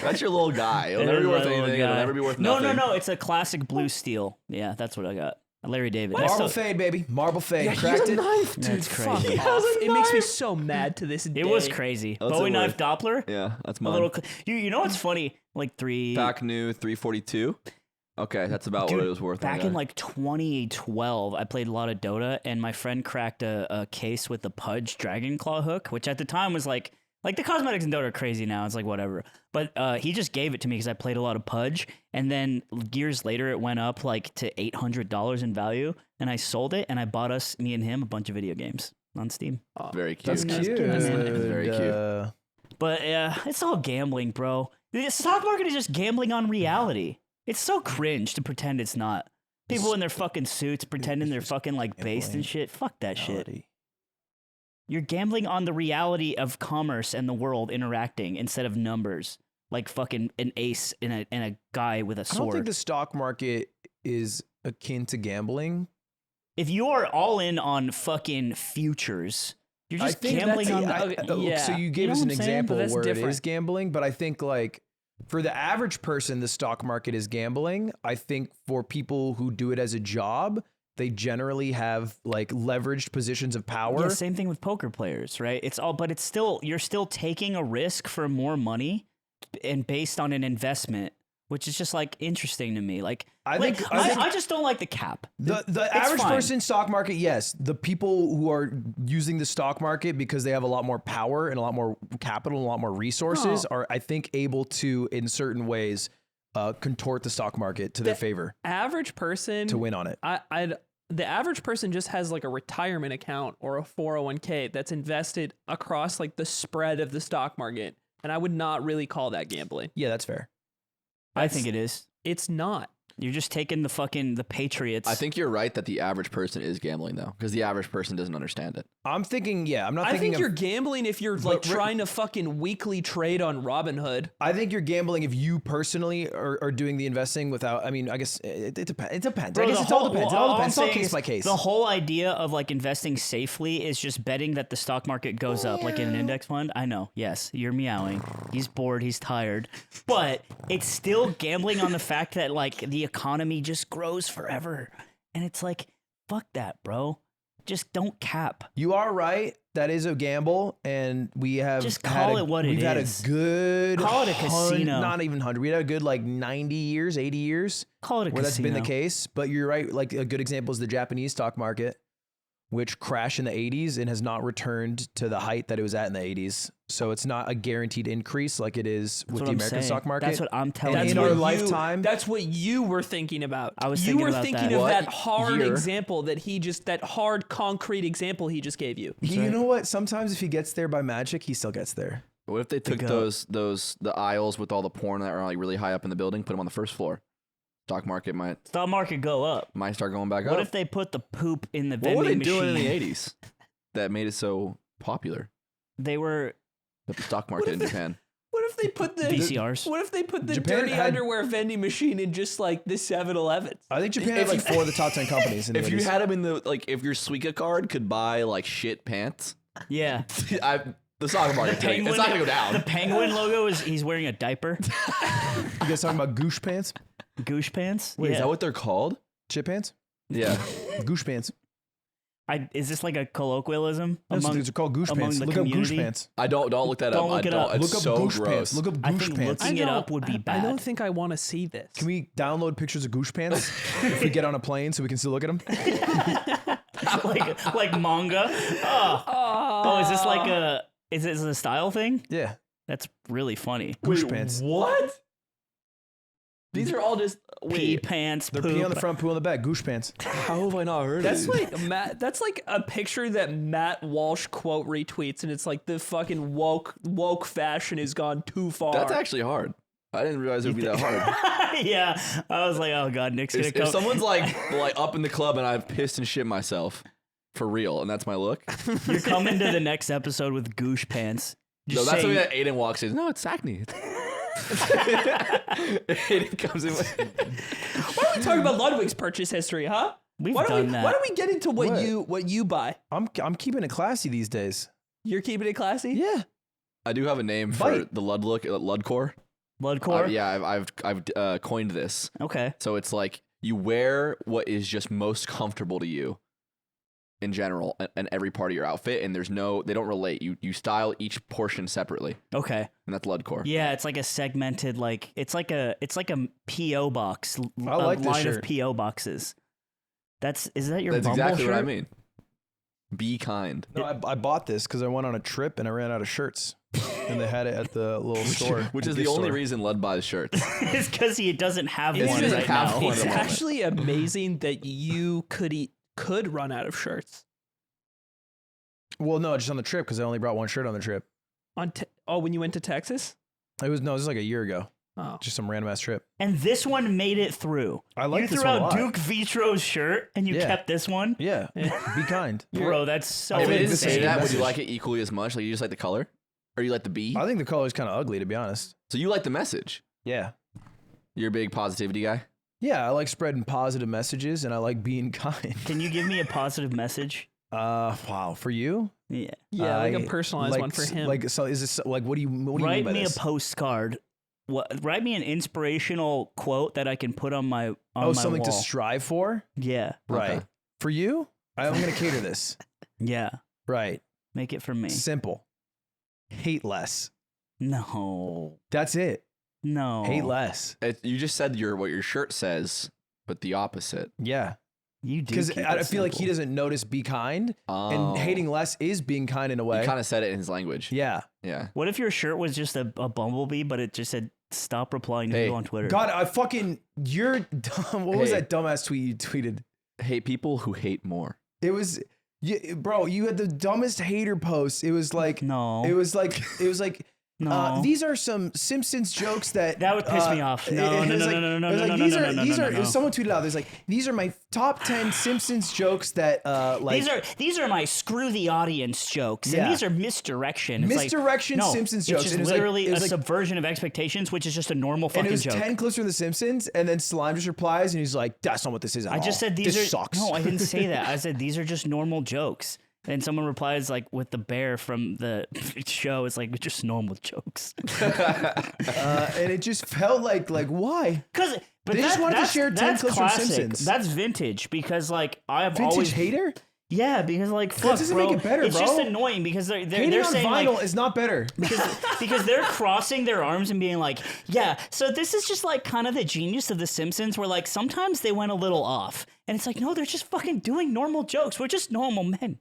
That's your little guy. It'll It never is be my worth little anything. It'll guy. never be worth No, nothing. no. It's a classic blue steel. Yeah, that's what I got. Larry David. I Marble still- fade, baby. Marble fade. Yeah, Cracked he's a it. knife, dude. That's Fuck crazy. off. It makes me so mad to this day. It was crazy. What's Bowie it knife worth? Doppler. Yeah, that's A mine. little. You know what's funny? Like three. Back new 342. Okay, that's about Dude, what it was worth. Back on in that. like 2012, I played a lot of Dota, and my friend cracked a case with the Pudge Dragon Claw hook, which at the time was like the cosmetics in Dota are crazy now. It's like whatever. But he just gave it to me because I played a lot of Pudge, and then years later it went up like to $800 in value, and I sold it, and I bought me and him a bunch of video games on Steam. Very cute. That's That's cute. cute. That's very cute. But yeah, it's all gambling, bro. The stock market is just gambling on reality. It's so cringe to pretend it's not. People in their fucking suits pretending they're fucking like based and shit. Fuck that shit. You're gambling on the reality of commerce and the world interacting instead of numbers. Like fucking an ace and a guy with a I don't sword. think the stock market is akin to gambling. If you are all in on fucking futures, you're I just think gambling that's on the. yeah. So you gave know us what an I'm saying? example But that's where it different. is gambling, but I think like for the average person, the stock market is gambling. I think for people who do it as a job, they generally have like leveraged positions of power. Yeah, same thing with poker players, right? It's all, but it's still, you're still taking a risk for more money and based on an investment, which is just like interesting to me. Like, I like, think- I just don't like the cap. The It's average fine. person stock market, yes. The people who are using the stock market because they have a lot more power and a lot more capital and a lot more resources are, I think, able to, in certain ways, contort the stock market to their favor Average person to win on it. The average person just has like a retirement account or a 401k that's invested across like the spread of the stock market, and I would not really call that gambling. Yeah, that's fair. I think it is. It's not. You're just taking the Patriots. I think you're right that the average person is gambling though, because the average person doesn't understand it. I'm thinking, I'm not I thinking think of, you're gambling if you're like trying to fucking weekly trade on Robinhood. I think you're gambling if you personally are doing the investing without, I mean, I guess it depends. It depends. Bro, I guess it all depends. It all depends. It's all case by case. The whole idea of like investing safely is just betting that the stock market goes up, like in an index fund. I know. Yes, you're meowing. He's bored. He's tired. But it's still gambling on the fact that like the economy just grows forever. And it's like, fuck that, bro. Just don't cap. You are right. That is a gamble, and we have just call it what it is. We've had a good call it a casino. Not even 100. We had a good like 90 years, 80 years. Call it a where casino. That's been the case. But you're right. Like a good example is the Japanese stock market, which crashed in the 80s and has not returned to the height that it was at in the 80s. So it's not a guaranteed increase like it is with the American stock market. That's what I'm telling you. In our lifetime. That's what you were thinking about. I was you thinking were about thinking that. of What that hard year? example that hard concrete example he just gave you. You know what? Sometimes if he gets there by magic, he still gets there. What if they took the aisles with all the porn that are like really high up in the building, put them on the first floor? Stock market might go up. Might start going back up. What if they put the poop in the What vending were they machine? doing in the 80s that made it so popular? They were The stock market in Japan. What if they put the VCRs. What if they put the Japan dirty had- underwear vending machine in just like the 7-Elevens? I think Japan had like 4 of the top 10 companies. In the If you 80s. had them in the like, if your Suica card could buy like shit pants, yeah. the stock market, it's not gonna go down. The penguin logo he's wearing a diaper. You guys talking about goosh pants? Goosh pants. Wait, yeah. is that what they're called? Chip pants? Yeah. Goosh pants. Is this like a colloquialism These among? are called goosh among pants. the Look up goosh community? pants. Don't look that Don't up. look it up. It's Look up so goosh gross. pants. Look up I goosh think pants. looking it up would be bad. I don't think I want to see this. Can we download pictures of goosh pants if we get on a plane so we can still look at them? like manga. Oh, is this like a? Is this a style thing? Yeah. That's really funny. Goosh pants. What? These are all just Pee pants. They're poop. pee on the front, poo on the back. Goosh pants. How have I not heard That's of these? like Matt. That's like a picture that Matt Walsh quote retweets, and it's like the fucking woke fashion has gone too far. That's actually hard. I didn't realize it would be that hard. Yeah, I was like, oh god, Nick's gonna If come. someone's like up in the club and I've pissed and shit myself for real, and that's my look. You're coming to the next episode with goosh pants. No, Just that's saying- something that Aiden walks in. No, it's acne. Aiden comes in with. Why don't we talk about Ludwig's purchase history, huh? We've Why done don't that. Why don't we get into what What? you buy? I'm keeping it classy these days. You're keeping it classy. Yeah. I do have a name for Bite. the ludcore. Ludcore? Yeah, I've coined this. Okay. So it's like you wear what is just most comfortable to you in general and every part of your outfit, and they don't relate. You style each portion separately, Okay. and that's ludcore. Yeah, it's like a segmented, like it's like a PO box. I like a this line shirt. of PO boxes. Is that your That's Bumble exactly shirt? what I mean. Be kind. No, I bought this because I went on a trip and I ran out of shirts. And they had it at the little store. Which is the gift only store. reason Lud buys shirts. It's because he doesn't have It's one just right half now. one. It's at the moment. actually amazing that you could run out of shirts. Well, no, just on the trip because I only brought one shirt on the trip. When you went to Texas? This was like a year ago. Oh. Just some random ass trip. And this one made it through. I like you this threw one a out lot. Duke Vitro's shirt and you Yeah. kept this one? Yeah. Be kind. Bro, that's so I If it think didn't this is say a good that, would message. you like it equally as much? Like you just like the color, or you like the B? I think the color is kind of ugly, to be honest. So you like the message. Yeah. You're a big positivity guy. Yeah, I like spreading positive messages and I like being kind. Can you give me a positive message? Wow. For you? Yeah. Yeah, like a I personalized like one for him. Like, so is this like, what do you mean Write by me this? a postcard. Write me an inspirational quote that I can put on my Something to wall. strive for? Yeah. Right. Okay. For you? I'm going to cater this. Yeah. Right. Make it for me. Simple. Hate less. No. That's it. No. Hate less. You just said what your shirt says, but the opposite. Yeah. You do. Because keep I it feel like he simple. doesn't notice be kind, Oh. and hating less is being kind in a way. You kind of said it in his language. Yeah. Yeah. What if your shirt was just a bumblebee, but it just said "Stop replying to Hey. people on Twitter"? God, you're dumb. What was Hey. that dumbass tweet you tweeted? Hate people who hate more. It was, bro, you had the dumbest hater post. It was like, No. it was like No. These are some Simpsons jokes that That would piss me off. No. Someone tweeted out. There's like, these are my top 10 Simpsons jokes that like. These are my screw the audience jokes, Yeah. and these are misdirection. It's Misdirection like, Simpsons it's jokes. just And it was like- literally it was a like- subversion of expectations, which is just a normal fucking and it was joke. 10 clips from The Simpsons, and then Slime just replies, and he's like, "That's not what this is at all. I just said these this are sucks." No, I didn't say that. I said these are just normal jokes. And someone replies like with the bear from the show, it's like just normal jokes. And it just felt like why? But They just wanted to share 10 that's clips from classic. Simpsons. That's vintage because like I've Vintage always hater? Yeah, because like fuck, doesn't bro. make it better, it's bro. just annoying because they're Hating on saying vinyl like is not better. because they're crossing their arms and being like, yeah, so this is just like kind of the genius of The Simpsons where like sometimes they went a little off. And it's like, no, they're just fucking doing normal jokes. We're just normal men.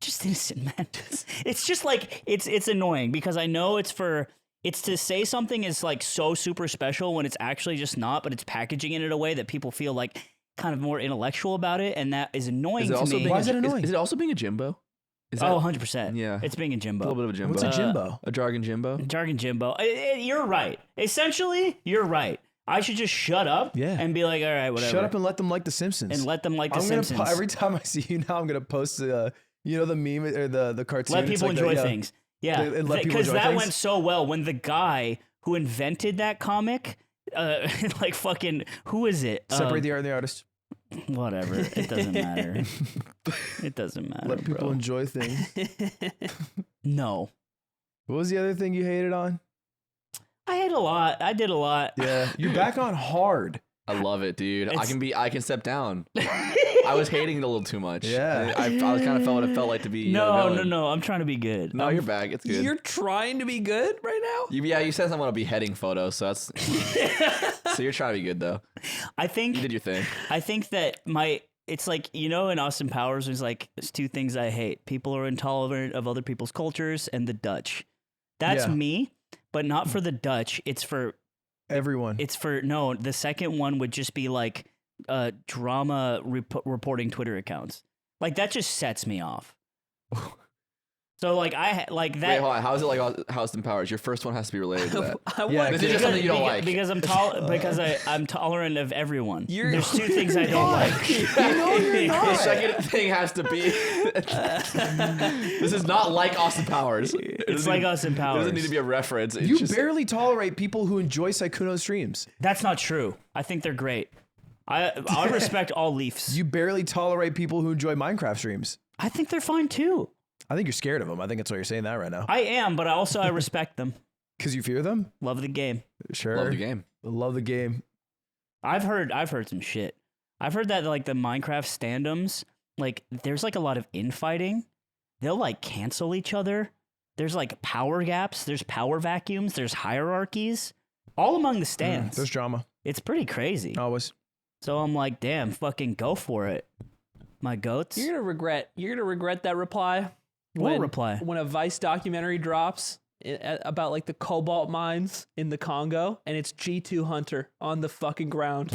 Just innocent men. It's just like it's annoying because I know it's to say something is like so super special when it's actually just not, but it's packaging it in a way that people feel like kind of more intellectual about it, and that is annoying to me. Why is it annoying? Is it also being a Jimbo? Is that 100%. Yeah. It's being a Jimbo. a little bit of a Jimbo? What's a Jimbo? A jargon Jimbo? Jargon Jimbo. You're right. Essentially, you're right. I should just shut up and be like, all right, whatever. Shut up and let them like The Simpsons. And let them like The Simpsons. Every time I see you now, I'm gonna post the meme or the cartoon. Let It's people like enjoy that, things. Yeah, And let people because enjoy that things. went so well when the guy who invented that comic, like fucking, who is it? Separate the art and the artist. Whatever. It doesn't matter. It doesn't matter. Let people bro. enjoy things. No. What was the other thing you hated on? I had a lot. I did a lot. Yeah, you're back on hard. I love it, dude. It's- I can step down. I was hating it a little too much. Yeah. I kind of felt what it felt like to be. No. I'm trying to be good. No, you're back. It's good. You're trying to be good right now? You said something about a beheading photo, so that's. So you're trying to be good though. I think You did your thing. I think that it's like, in Austin Powers, there's like, there's two things I hate. People are intolerant of other people's cultures and the Dutch. That's Yeah. me, but not for the Dutch. It's for Everyone. no, the second one would just be like drama reporting Twitter accounts. Like that just sets me off. So like that. Wait, hold on. How is it like Austin Powers? Your first one has to be related to that. Yeah, This is just something you don't like. Because I'm tolerant of everyone. You're- There's two things I don't like. The second thing has to be. This is not like Austin Powers. It's like Austin It Powers. doesn't need to be a reference. It's You just, barely tolerate people who enjoy Sykkuno streams. That's not true. I think they're great. I respect all Leafs. You barely tolerate people who enjoy Minecraft streams. I think they're fine too. I think you're scared of them. I think that's why you're saying that right now. I am, but I respect them. Because you fear them? Love the game. Sure. love the game. Love the game. I've heard some shit. I've heard that like the Minecraft standums, like there's like a lot of infighting. They'll like cancel each other. There's like power gaps. There's power vacuums. There's hierarchies all among the stands. There's drama. It's pretty crazy. Always. So I'm like, damn, fucking go for it, my goats. You're gonna regret that reply. What reply? When a Vice documentary drops about like the cobalt mines in the Congo, and it's G2 Hunter on the fucking ground.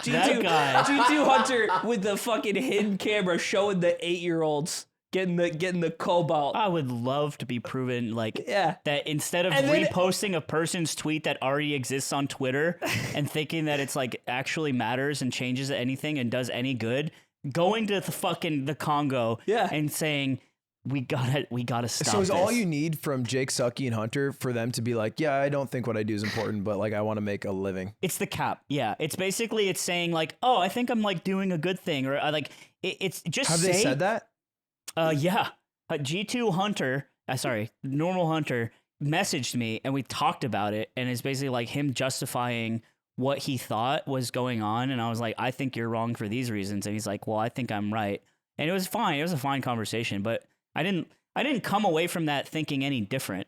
That guy. G2 Hunter with the fucking hidden camera showing the 8-year-olds getting the cobalt. I would love to be proven like Yeah. that instead of And then- reposting a person's tweet that already exists on Twitter and thinking that it's like actually matters and changes anything and does any good, going to the Congo and saying we gotta stop. So is all this." you need from Jake, Sucky, and Hunter for them to be like, yeah, I don't think what I do is important, but like I want to make a living? It's the cap. Yeah. It's basically saying like, oh, I think I'm like doing a good thing, or like it's just Have they said that? Yeah. G2 Hunter, normal Hunter messaged me and we talked about it, and it's basically like him justifying what he thought was going on, and I was like, I think you're wrong for these reasons, and he's like, well, I think I'm right, and it was fine. It was a fine conversation, but I didn't come away from that thinking any different,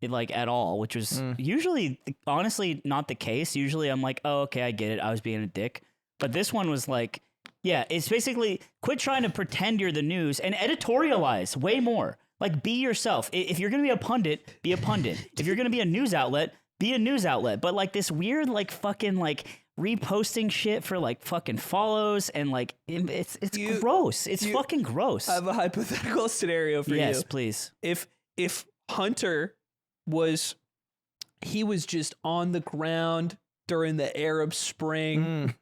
like at all, which was usually honestly not the case. Usually I'm like, oh, okay, I get it. I was being a dick, but this one was like, yeah, it's basically quit trying to pretend you're the news and editorialize way more. Like, be yourself. If you're going to be a pundit, be a pundit. If you're going to be a news outlet, be a news outlet. But like this weird, like fucking like reposting shit for like fucking follows and like it's gross. It's fucking gross. I have a hypothetical scenario for you. Yes, please. If Hunter was just on the ground during the Arab Spring,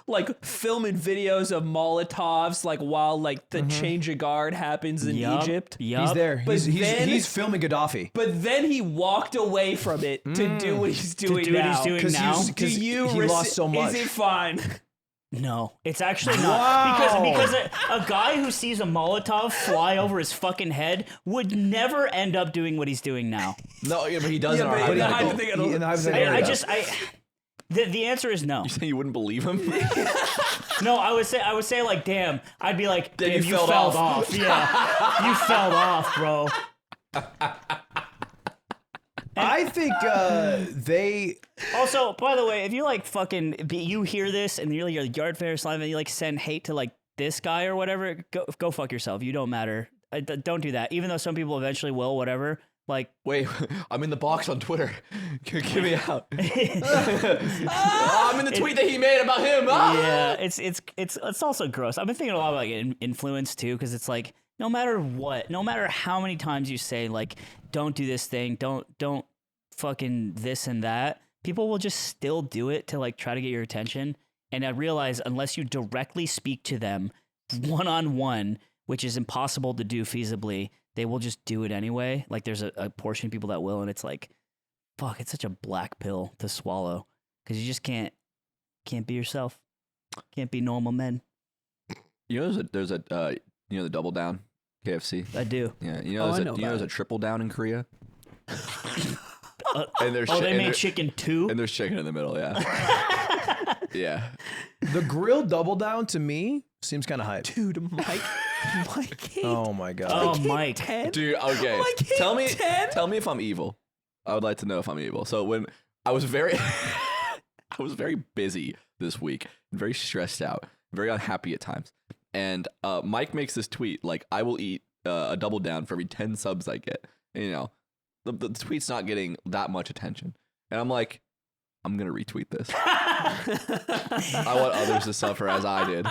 like filming videos of Molotovs, like while like the change of guard happens in Egypt. He's there. But He's filming Gaddafi. But then he walked away from it to do what he's doing now. Because he lost so much. Is it fine? No, it's actually not. Because a guy who sees a Molotov fly over his fucking head would never end up doing what he's doing now. No, but he does. The answer is no. You say you wouldn't believe him? No, I would say like, damn. I'd be like, damn, you fell off. Yeah, you fell off, bro. I think they. Also, by the way, if you like you hear this and you're a yard fair slime and you like send hate to like this guy or whatever, go fuck yourself. You don't matter. Don't do that. Even though some people eventually will, whatever. Like, wait, I'm in the box on Twitter. Get me out. I'm in the tweet that he made about him. Yeah, it's also gross. I've been thinking a lot about like influence too, because it's like no matter what, no matter how many times you say like don't do this thing, don't fucking this and that, people will just still do it to like try to get your attention. And I realize unless you directly speak to them one-on-one, which is impossible to do feasibly, they will just do it anyway. Like there's a portion of people that will, and it's like, fuck, it's such a black pill to swallow because you just can't be yourself, can't be normal men. You know, there's the double down KFC. I do. Yeah, you know, there's a triple down in Korea. And there's they made chicken too, and there's chicken in the middle. Yeah, yeah. The grilled double down to me seems kind of hype. Dude, Mike. Oh my god. Oh, Mike. 10? Dude, okay. Mike Tell me 10? Tell me if I'm evil. I would like to know if I'm evil. So when I was very busy this week, very stressed out, very unhappy at times. And Mike makes this tweet like, I will eat a double down for every 10 subs I get. And, you know, the tweet's not getting that much attention. And I'm like, I'm going to retweet this. I want others to suffer as I did.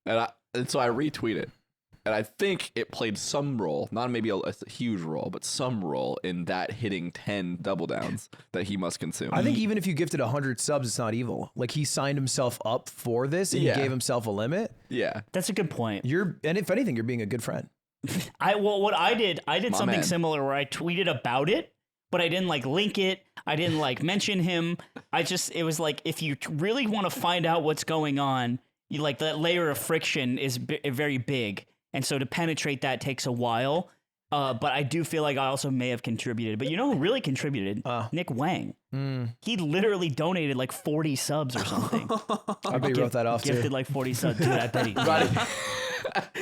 And so I retweet it. And I think it played some role, not maybe a huge role, but some role in that hitting 10 double downs that he must consume. I think even if you gifted 100 subs, it's not evil. Like he signed himself up for this and he gave himself a limit. Yeah. That's a good point. And if anything, you're being a good friend. What I did something man. similar where I tweeted about it, but I didn't like link it. I didn't like mention him. It was like, if you really want to find out what's going on, you like that layer of friction is very big. And so to penetrate that takes a while. But I do feel like I also may have contributed. But you know who really contributed? Nick Wang. He literally donated like 40 subs or something. I bet he wrote that off too. Gifted like 40 subs. Dude, I bet he did.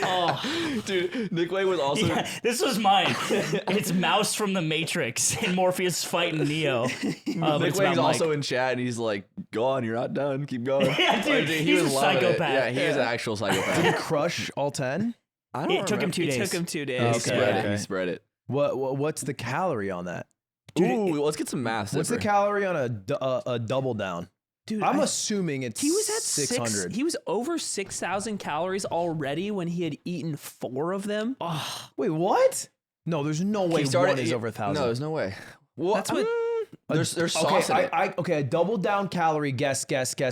Oh, dude, Nick Wang was also. Yeah, this was mine. It's Mouse from the Matrix and Morpheus fighting Neo. Nick Wang's also in chat and he's like, "Go on, you're not done. Keep going." Yeah, dude, he's a psychopath. Yeah, he is an actual psychopath. Did he crush all 10? It took him 2 days. It took him 2 days. He spread it. What's the calorie on that? Ooh, let's get some math. What's the calorie on a double down? Dude, I'm assuming it's he was at 600. He was over 6,000 calories already when he had eaten 4 of them. Oh, wait, what? No, there's no way one is over 1,000. No, there's no way. Well, That's what. There's sauce in it. Okay, a double down calorie. Guess.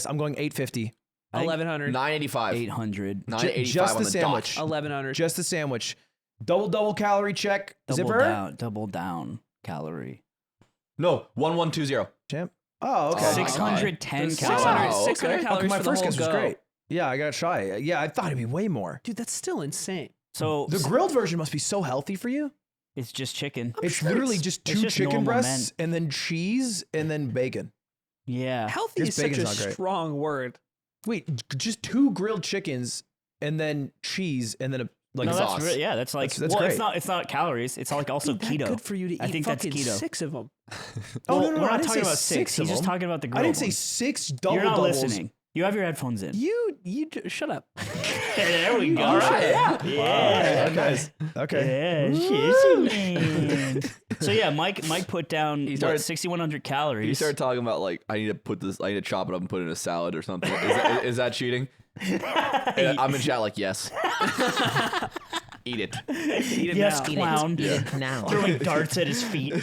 I'm going 850. 1,100. 985. 800. 985 just on the sandwich. 1,100. Just the sandwich. Double calorie check. Zipper. Double down calorie. No, 1120. Champ. Oh, okay. 610 600 calories. 600 calories my for first the whole guess was go. great. Yeah, I got shy. Yeah, I thought it'd be way more. Dude, that's still insane. So The grilled version must be so healthy for you. it's just chicken. It's literally just it's 2 just chicken normal breasts and then cheese and then bacon. Yeah. Healthy This is such a bacon's not great. strong word. Wait, just 2 grilled chickens and then cheese and then a No, sauce. that's really, yeah, that's like That's well, great. it's not calories. It's like also Dude, keto. that's good for you to eat I think that's fucking keto. 6 of them. Oh, Well, no, we're I not didn't talking say about 6. of He's just them. talking about the I grilled didn't say ones. 6 double You're not doubles. listening. You have your headphones in. Shut up. There we go. All right. Yeah. Okay. Yeah. So yeah, Mike put down He started- 6,100 calories. You started talking about like I need to chop it up and put it in a salad or something. Is that cheating? And I'm in chat like yes. Eat it. Eat it yes, now. clown. Now. Throwing darts at his feet.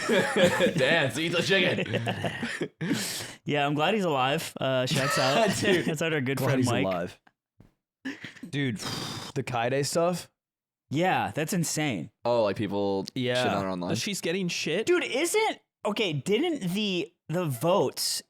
Dance, eat the chicken. Yeah, I'm glad he's alive. Shouts out. Dude. Shouts out our good Glad friend he's Mike. alive. Dude, the kyedae stuff. Yeah, that's insane. Oh, like people Yeah. shit on her online. She's getting shit. Dude, didn't the votes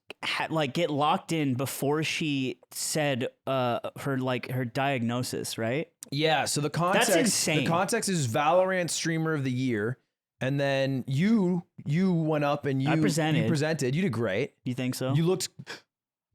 get locked in before she said her diagnosis, right? Yeah, so the context That's insane. The context is Valorant streamer of the year. And then you went up and I presented. You presented. You did great. You think so? You looked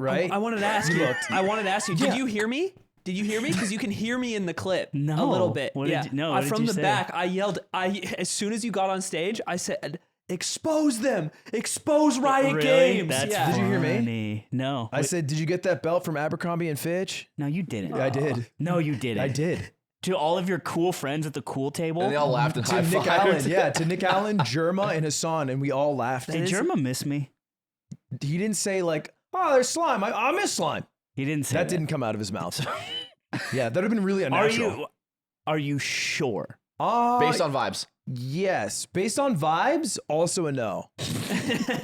right. I wanted to ask You you. looked- I wanted to ask you. Did Yeah. you hear me? Did you hear me? Because you can hear me in the clip. No. A little bit. What did yeah. you- no, what did From you the say? back, I yelled. As soon as you got on stage, I said, "Expose them! Expose Riot Really? Games!" That's yeah. Did you hear me? funny. No. I said, "Did you get that belt from Abercrombie and Fitch?" No, you didn't. Yeah, I did. No, you didn't. I did. To all of your cool friends at the cool table. And they all laughed and To high Nick Allen, fived. yeah, to Nick Allen, Jerma, and Hasan, and we all laughed. Did Jerma miss me? He didn't say like, "Oh, there's slime. I miss slime." He didn't say That didn't come out of his mouth. Yeah, that would have been really unnatural. Are you sure? Based on vibes. Yes, based on vibes, also a no.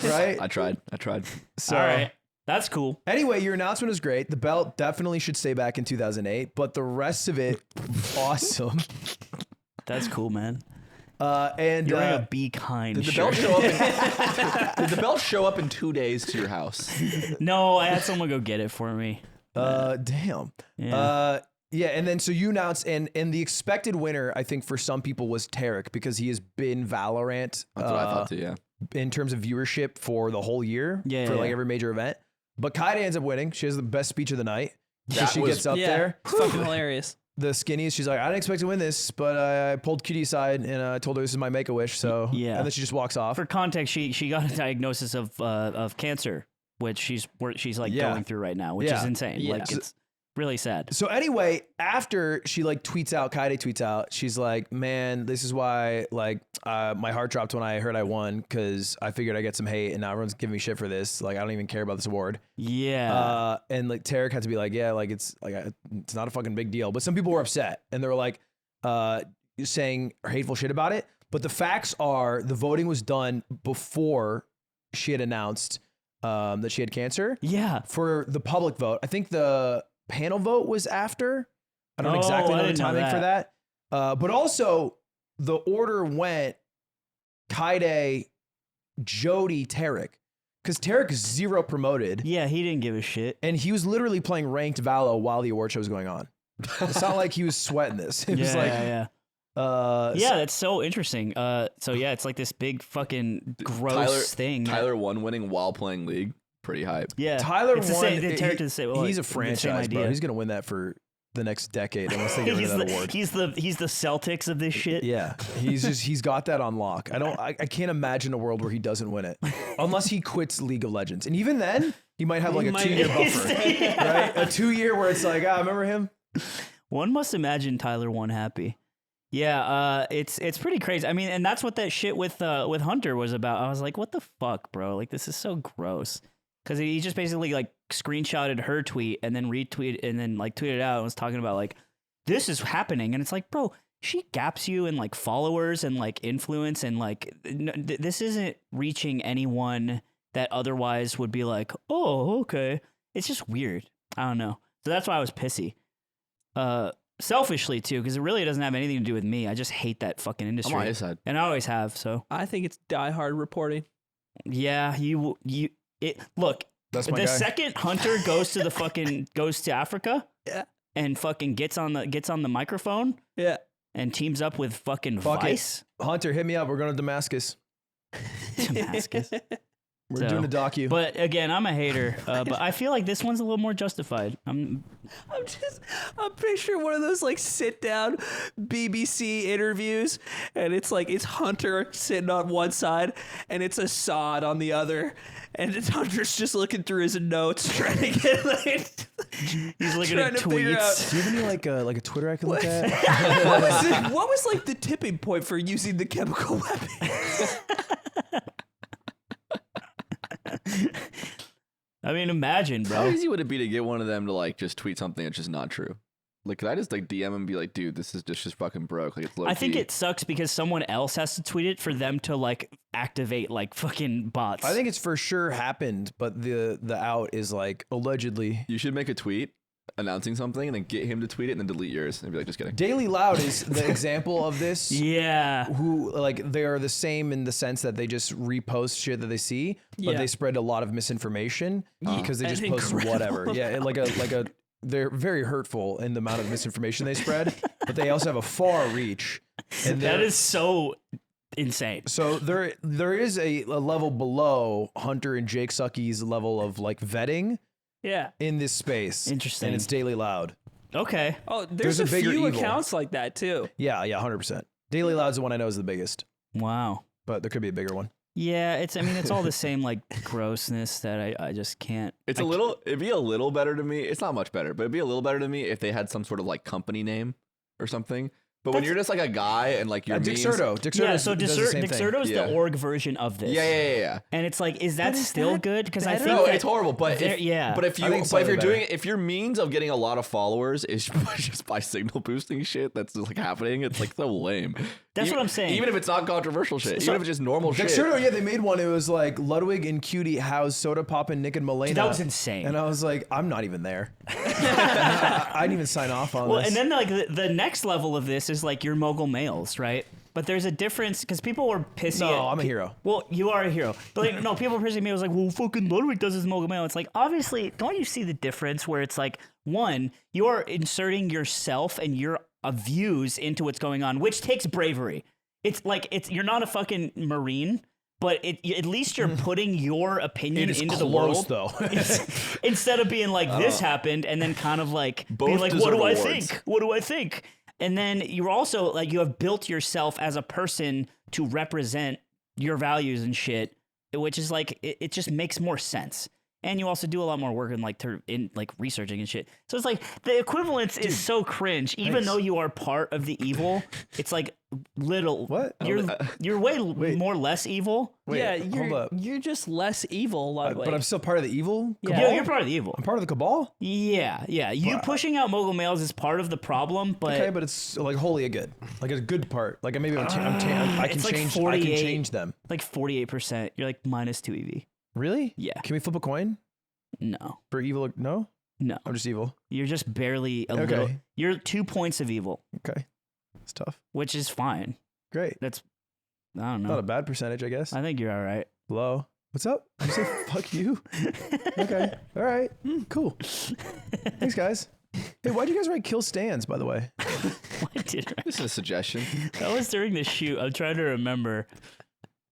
Right? I tried. So, All right. That's cool. Anyway, your announcement was great. The belt definitely should stay back in 2008, but the rest of it, awesome. That's cool, man. And You're wearing a Be Kind Did the shirt. belt show up? Did the belt show up in 2 days to your house? No, I had someone go get it for me. damn. Yeah. Yeah, and then so you announced, and the expected winner, I think for some people was Tarek because he has been Valorant. That's what I thought too. Yeah. In terms of viewership for the whole year, Yeah, for yeah, like yeah. every major event. But kyedae ends up winning. She has the best speech of the night. So That she was- gets up Yeah. there. It's fucking hilarious. The skinnies, she's like, I didn't expect to win this, but I pulled Cutie aside and I told her this is my Make-A-Wish. So Yeah. and then she just walks off. For context, she got a diagnosis of cancer, which she's like Yeah. going through right now, which is Yeah. insane. Yeah. Like it's really sad. So anyway, after she like kyedae tweets out, she's like, man, this is why like my heart dropped when I heard I won because I figured I'd get some hate and now everyone's giving me shit for this. Like I don't even care about this award. Yeah. And like Tarek had to be like, yeah, like it's not a fucking big deal. But some people were upset and they were like saying hateful shit about it. But the facts are the voting was done before she had announced that she had cancer. Yeah. For the public vote. I think the panel vote was after. I don't Oh, exactly I know the didn't know timing for that. But also the order went kyedae, Jody, Tarek. Because Tarek is zero promoted. Yeah, he didn't give a shit. And he was literally playing ranked Valo while the award show was going on. It's not like he was sweating this. It was like, yeah. yeah, That's so interesting. So yeah, it's like this big fucking gross thing. Tyler won winning while playing League. Pretty hype. Yeah. Tyler it's the won. same, the character the same, well, he's a the same franchise, bro. idea. He's gonna win that for the next decade unless they get rid of that award. He's the Celtics of this shit. Yeah, he's got that on lock. I can't imagine a world where he doesn't win it, unless he quits League of Legends, and even then he might have like a 2-year buffer, right? A 2-year where it's like, remember him? One must imagine Tyler won happy. Yeah, it's pretty crazy. I mean, and that's what that shit with Hunter was about. I was like, what the fuck, bro? Like, this is so gross. Because he just basically like screenshotted her tweet and then retweeted and then like tweeted out and was talking about like, this is happening. And it's like, bro, she gaps you in like followers and like influence and like, this isn't reaching anyone that otherwise would be like, oh, okay. It's just weird. I don't know. So that's why I was pissy. Selfishly too, because it really doesn't have anything to do with me. I just hate that fucking industry. I'm on his side. And I always have, so. I think it's diehard reporting. Yeah, look, That's my the guy. second Hunter goes to Africa Yeah. and fucking gets on the microphone Yeah. and teams up with fucking Fuck it. Vice. Hunter, hit me up. We're going to Damascus. Damascus. We're So, doing a docu. But again, I'm a hater. But I feel like this one's a little more justified. I'm picturing one of those like sit down BBC interviews, and it's Hunter sitting on one side, and it's Assad on the other, and it's Hunter's just looking through his notes trying to get like He's looking Trying at to figure tweets. Do you have any like a Twitter I can look at? What was like the tipping point for using the chemical weapon? I mean, imagine, How bro. easy would it be to get one of them to like just tweet something that's just not true? Like, could I just like DM and be like, dude, this is just fucking broke. Like, it's low I think key. it sucks because someone else has to tweet it for them to like activate like fucking bots. I think it's for sure happened, but the out is like allegedly. You should make a tweet announcing something and then get him to tweet it and then delete yours and be like, just kidding. Daily Loud is the example of this. Yeah. Who like they are the same in the sense that they just repost shit that they see, but Yeah. they spread a lot of misinformation because they And just post incredible. whatever. Yeah, like a they're very hurtful in the amount of misinformation they spread, but they also have a far reach. And That they're- is so insane. so there is a level below Hunter and Jake Sucky's level of like vetting Yeah. in this space. Interesting. And it's Daily Loud. Okay. Oh, there's a a bigger few evil. accounts like that too. Yeah, 100%. Daily Loud's the one I know is the biggest, Wow. but there could be a bigger one. Yeah, it's all the same like grossness that I just can't. It's it'd be a little better to me. It's not much better, but it'd be a little better to me if they had some sort of like company name or something. But when you're just like a guy and like your Dick memes- Serto. Dick Yeah, Serto so does the same thing. Dexerto's Yeah. the org version of this. Yeah. And it's like, is that But is still that good? Because I better? think No, that it's horrible. But there- yeah. But if I you, think it's but if you're slightly doing, if your means of getting a lot of followers is just by signal boosting shit that's just like happening, it's like so lame. That's what I'm saying. Even if it's not controversial shit, even if it's just normal Dick shit. Serto, yeah, they made one. It was like Ludwig and Cutie house soda pop and Nick and Malena. Dude, that was insane. And I was like, I'm not even there. I didn't even sign off on Well, this. and then like the next level of this is like your mogul males, right? But there's a difference because people were pissy. No, at- I'm a hero. Well, you are a hero. But like, no, people were pissing at me. I was like, well, fucking Ludwig does his mogul male. It's like, obviously, don't you see the difference where it's like, one, you are inserting yourself and your views into what's going on, which takes bravery. It's like, you're not a fucking Marine, but at least you're putting your opinion it is into close, the world. though. Instead of being like, this happened, and then kind of like being Both like, what deserve do I awards. think? What do I think? And then you're also like, you have built yourself as a person to represent your values and shit, which is like, it just makes more sense. And you also do a lot more work in researching and shit. So it's like the equivalence is so cringe. Even though you are part of the evil, it's like little. What? You're way more less evil. Wait, yeah, hold up. you're just less evil, Ludwig. But I'm still part of the evil Yeah. cabal? Yeah, you're part of the evil. I'm part of the cabal? Yeah. You pushing out mogul males is part of the problem, but Okay, but it's like wholly a good. Like a good part. Like maybe I can it's like change. I 48. can change them. like 48%. You're like -2 EV. Really? Yeah. Can we flip a coin No. for evil? No, No. I'm just evil. You're just barely a Okay. little. You're 2 points of evil, Okay, it's tough. which is fine. Great. That's, I don't Not a know. bad percentage, I guess. I think you're all right. Low. What's up? Did you say fuck you? Okay. All right. Cool. Thanks, guys. Hey, why'd you guys write kill stands, by the way? I did right. This is a suggestion. That was during the shoot. I'm trying to remember.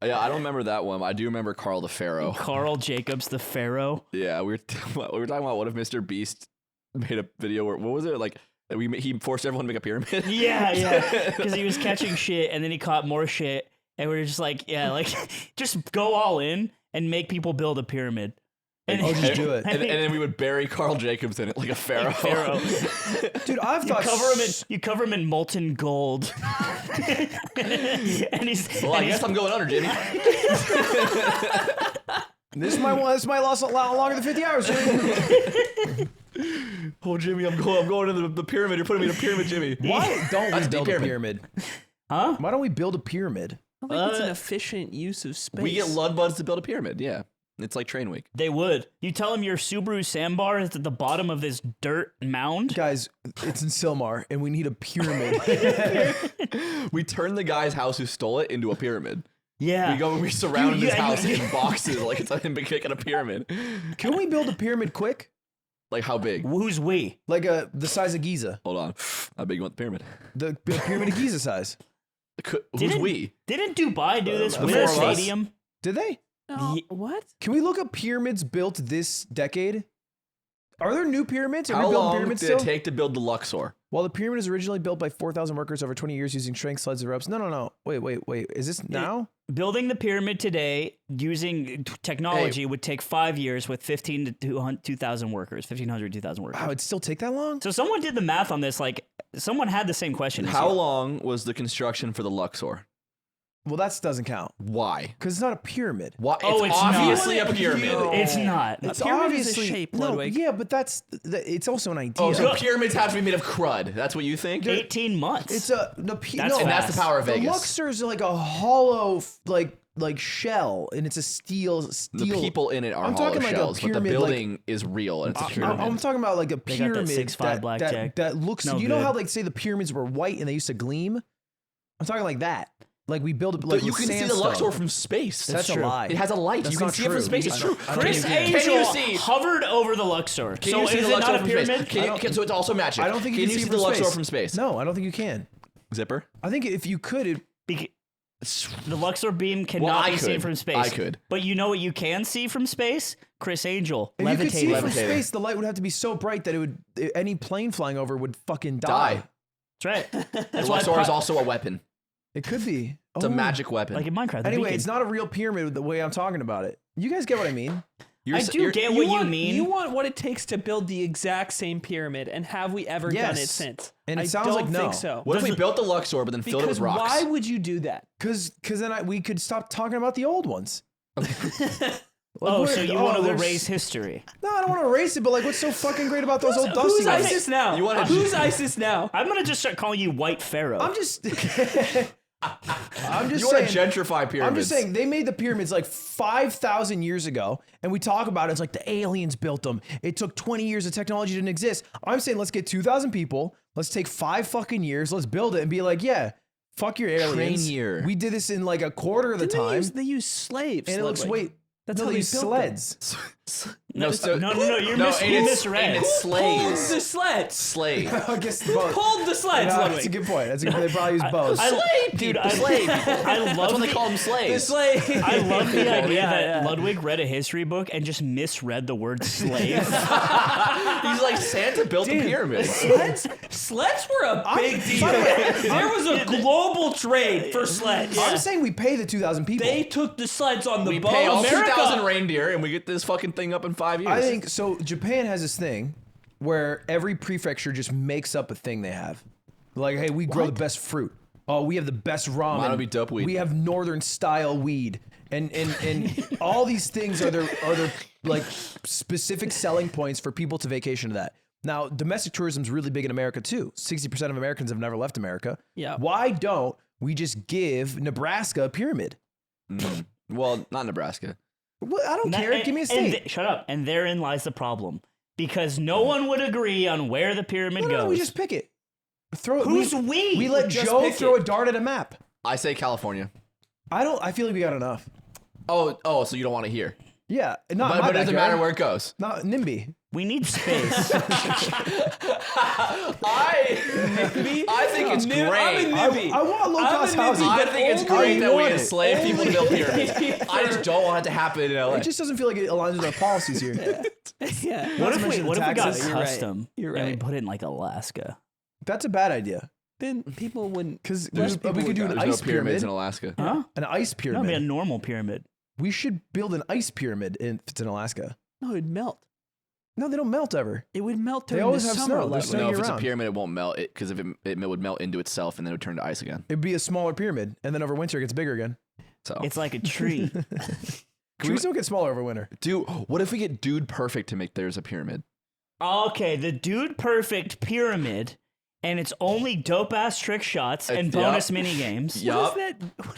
Yeah, I don't remember that one. I do remember Karl the Pharaoh. Karl Jakobs, the Pharaoh. Yeah, we were talking about what if Mr. Beast made a video where what was it like? He forced everyone to make a pyramid. Yeah. Because he was catching shit and then he caught more shit. And we were just like, yeah, like, just go all in and make people build a pyramid. And Oh, just do it. And then we would bury Karl Jacobs in it like a pharaoh. Dude, I've thought. You cover him in molten gold. and he's. Well, I and guess he's- I'm going under, Jimmy. This might last a lot longer than 50 hours. Jimmy. Oh, Jimmy, I'm going into the pyramid. You're putting me in a pyramid, Jimmy. Why don't we That's build deep a pyramid? Huh? Why don't we build a pyramid? I think it's an efficient use of space. We get Ludbuds to build a pyramid. Yeah, it's like Train Week. They would. You tell him your Subaru Sandbar is at the bottom of this dirt mound. Guys, it's in Silmar, and we need a pyramid. We turn the guy's house who stole it into a pyramid. Yeah. We go and we surround You- his yeah, house you- in boxes like it's him making a pyramid. Can we build a pyramid quick? Like how big? Who's we? Like the size of Giza. Hold on. How big you want the pyramid? The pyramid of Giza size. Who's Didn't- we? Didn't Dubai do this the with four a of us. stadium? Did they? Oh, what? Can we look up pyramids built this decade? Are there new pyramids? Are How we building long pyramids did still? it take to build the Luxor? Well, the pyramid was originally built by 4,000 workers over 20 years using strength sleds and ropes. No. Wait. Is this now? Building the pyramid today using technology would take 5 years with 15 to 2,000 workers, 1,500, 2,000 workers. Wow, it'd still take that long? So someone did the math on this. Like, someone had the same question. as How you. long was the construction for the Luxor? Well, that doesn't count Why? because it's not a pyramid. Why? Oh, it's obviously not. a pyramid. It's not. It's pyramid is a obviously shape, no, Ludwig. yeah, but it's also an idea. Oh, so pyramids have to be made of crud. That's what you think? 18 months. it's a That's no, And that's the power of the Vegas. Luxor is like a hollow like shell, and it's a steel. The people in it are I'm hollow talking like a shells, but the pyramid, building is real and it's a pyramid. I'm talking about like a got that pyramid 6'5" blackjack. that looks. No you know good. how like say the pyramids were white and they used to gleam. I'm talking like that. Like we build it. Like But you with can see the sandstone. Luxor from space. That's a true. lie. It has a light. That's You can not see it from true. space. It's I don't- true. I don't Chris think you Angel Can you see? hovered over the Luxor. Can So you see is the it Luxor not a from space? pyramid? So it's also magic. I don't think you can can see see it the from Luxor space. from space? No, I don't think you can. Zipper? I think if you could, The Luxor beam cannot Well, I be seen could. from space. I could. But you know what you can see from space? Chris Angel if you could see it from levitating. space, the light would have to be so bright that it would any plane flying over would fucking Die. That's right. The That's why Luxor is also a weapon. It could be. It's a magic weapon. like in Minecraft. the Anyway, beacon. it's not a real pyramid the way I'm talking about it. You guys get what I mean? I do get what you mean. You want what it takes to build the exact same pyramid, and have we ever done it Yes. since? And it I sounds don't like no. think so. What if we built the Luxor but then filled it with Because rocks? why would you do that? Because then we could stop talking about the old ones. Oh, so you want to there's- erase history? No, I don't want to erase it, but like, what's so fucking great about those old dusty Who's ones? ISIS now? You wanna- Who's ISIS now? I'm gonna just start calling you White Pharaoh. I'm just, I'm just You want saying. to gentrify pyramids. I'm just saying they made the pyramids like 5,000 years ago, and we talk about it. It's like the aliens built them. It took 20 years. The technology didn't exist. I'm saying let's get 2,000 people. Let's take 5 fucking years. Let's build it and be like, yeah, fuck your aliens. here. We did this in like a quarter of the Didn't time, They use slaves. and it looks Ludwig. That's no, how they they use built sleds. no, so- no, you're No, you Aiden's- misread. Aiden's Pulled slaves. the sleds. Slave. I guess both. Pulled the sleds. No, Ludwig. that's a good point. That's a good. They probably use bows. Dude, The slave. I love That's what they the- call them slaves. Slave. I love the idea Yeah, that yeah. Ludwig read a history book and just misread the word slave. He's like, Santa built the pyramid. Sleds were a big deal. by the way, There was a global trade for sleds. I'm saying we pay the 2,000 people. They took the sleds on the We boat. pay all America. 2,000 reindeer and we get this fucking thing up in 5 years. I think so. Japan has this thing where every prefecture just makes up a thing they have. Like, hey, we grow the best fruit. Oh, we have the best ramen. Mine would be dope weed. We have northern style weed, and all these things are their like specific selling points for people to vacation to that. Now, domestic tourism is really big in America too. 60% of Americans have never left America. Yeah. Why don't we just give Nebraska a pyramid? Well, not Nebraska. Well, I don't care. Give me a state. Shut up. And therein lies the problem. Because no one would agree on where the pyramid goes. No, we just pick it. Throw it. Who's we? We let Just Joe pick throw it. a dart at a map. I say California. I feel like we got enough. Oh, so you don't want to hear. Yeah, not But my it doesn't backyard. matter where it goes. Not NIMBY. We need space. I think it's great. I'm a NIMBY. I want low cost I'm a housing. NIMBY. I think it's only great that we want it. enslave people to build pyramids. I just don't want it to happen in LA. It just doesn't feel like it aligns with our policies here. Yeah. What if mention we the got taxes. You're right. custom You're and we right. put it in like Alaska? That's a bad idea. Then people wouldn't. Because Less we people could do would an There's no ice pyramids pyramid. in Alaska. Huh? An ice No, it'd be a pyramid. normal pyramid. We should build an ice pyramid if it's in Alaska. No, it'd melt. No, they don't melt ever. It would melt They during always the have summer. snow. There's Ludwig. snow No, if year it's a round. pyramid, it won't melt. Because if it would melt into itself and then it would turn to ice again. It'd be a smaller pyramid, and then over winter it gets bigger again. So, It's like a tree. Trees don't get smaller over winter. dude, what if we get Dude Perfect to make theirs a pyramid? Okay, the Dude Perfect pyramid, and it's only dope ass trick shots and Yup. bonus mini games. Yup.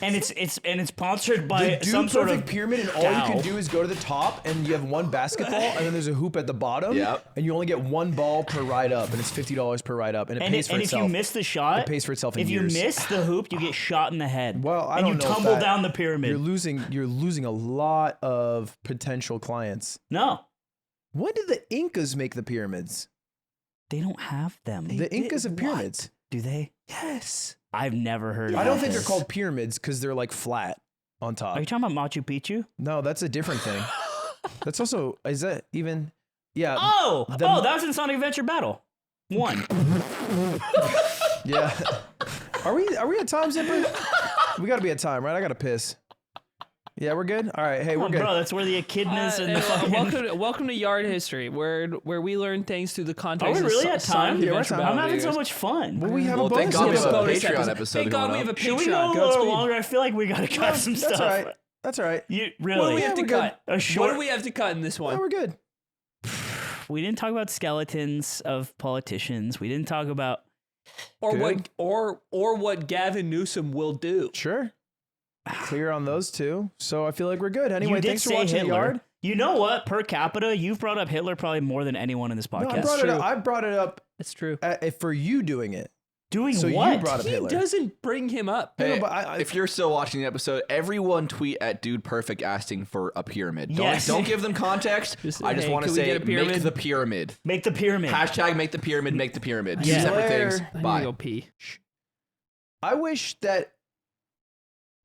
And it's sponsored by The Dude some sort Perfect of pyramid, and all DAO. you can do is go to the top, and you have one basketball, and then there's a hoop at the bottom, Yep. and you only get one ball per ride up, and it's $50 per ride up, and it pays for and itself. if you miss the shot, It pays for itself in if years. you miss the hoop, you get shot in the head. Well, I and don't you know if tumble that- down the pyramid. You're losing a lot of potential clients. No, When did the Incas make the pyramids? they don't have them. The Incas have pyramids. Do they? Yes. I've never heard. I don't think they're this. called pyramids because they're like flat on top. Are you talking about Machu Picchu? No, that's a different thing. That's also, is that even, Yeah. Oh, that was in Sonic Adventure Battle. 1. Yeah. Are we at time, Zipper? We gotta be at time, right? I gotta piss. Yeah, we're good. All right. Hey, we're good. Bro, that's where the echidnas and the fucking. Welcome to Yard History, where we learn things through the context. Are we really at time? Yeah, we're at time. I'm having so much fun. Well, we have a thank bonus God we have a episode. Patreon episode Thank God we have a Should we go a Patreon. little Godspeed. longer? I feel like we gotta cut some stuff. That's all right. That's all right. You What do really? we have to we're good. cut? A short- What do we have to cut in this Yeah, one? we're good. We didn't talk about skeletons of politicians. We didn't talk about. Or Good. what Gavin Newsom will do. Sure. Clear on those two. So I feel like we're good. Anyway, You did thanks for say watching Hitler. The Yard. You know what? Per capita, you've brought up Hitler probably more than anyone in this No, podcast. I brought it up That's true. for you doing it. Doing So what? you brought up He Hitler. doesn't bring him up. Hey, No, but if you're still watching the episode, everyone tweet at Dude Perfect asking for a pyramid. Yes. Don't give them context. I just hey, want to can we say, get a pyramid? make the pyramid. Make the pyramid. Hashtag make the pyramid, make the pyramid. Yeah. Two separate things. I need to Bye. go pee. I wish that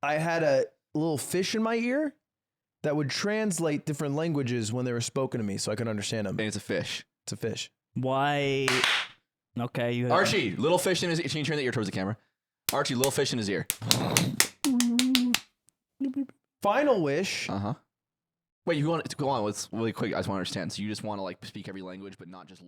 I had a little fish in my ear that would translate different languages when they were spoken to me so I could understand them. And it's a fish. It's a fish. Why? Okay, you. Archie, little fish in his ear. Can you turn the ear towards the camera? Archie, little fish in his ear. Final wish. Uh huh. Wait, you want to go on? Let's really quick. I just want to understand. So you just want to like speak every language, but not just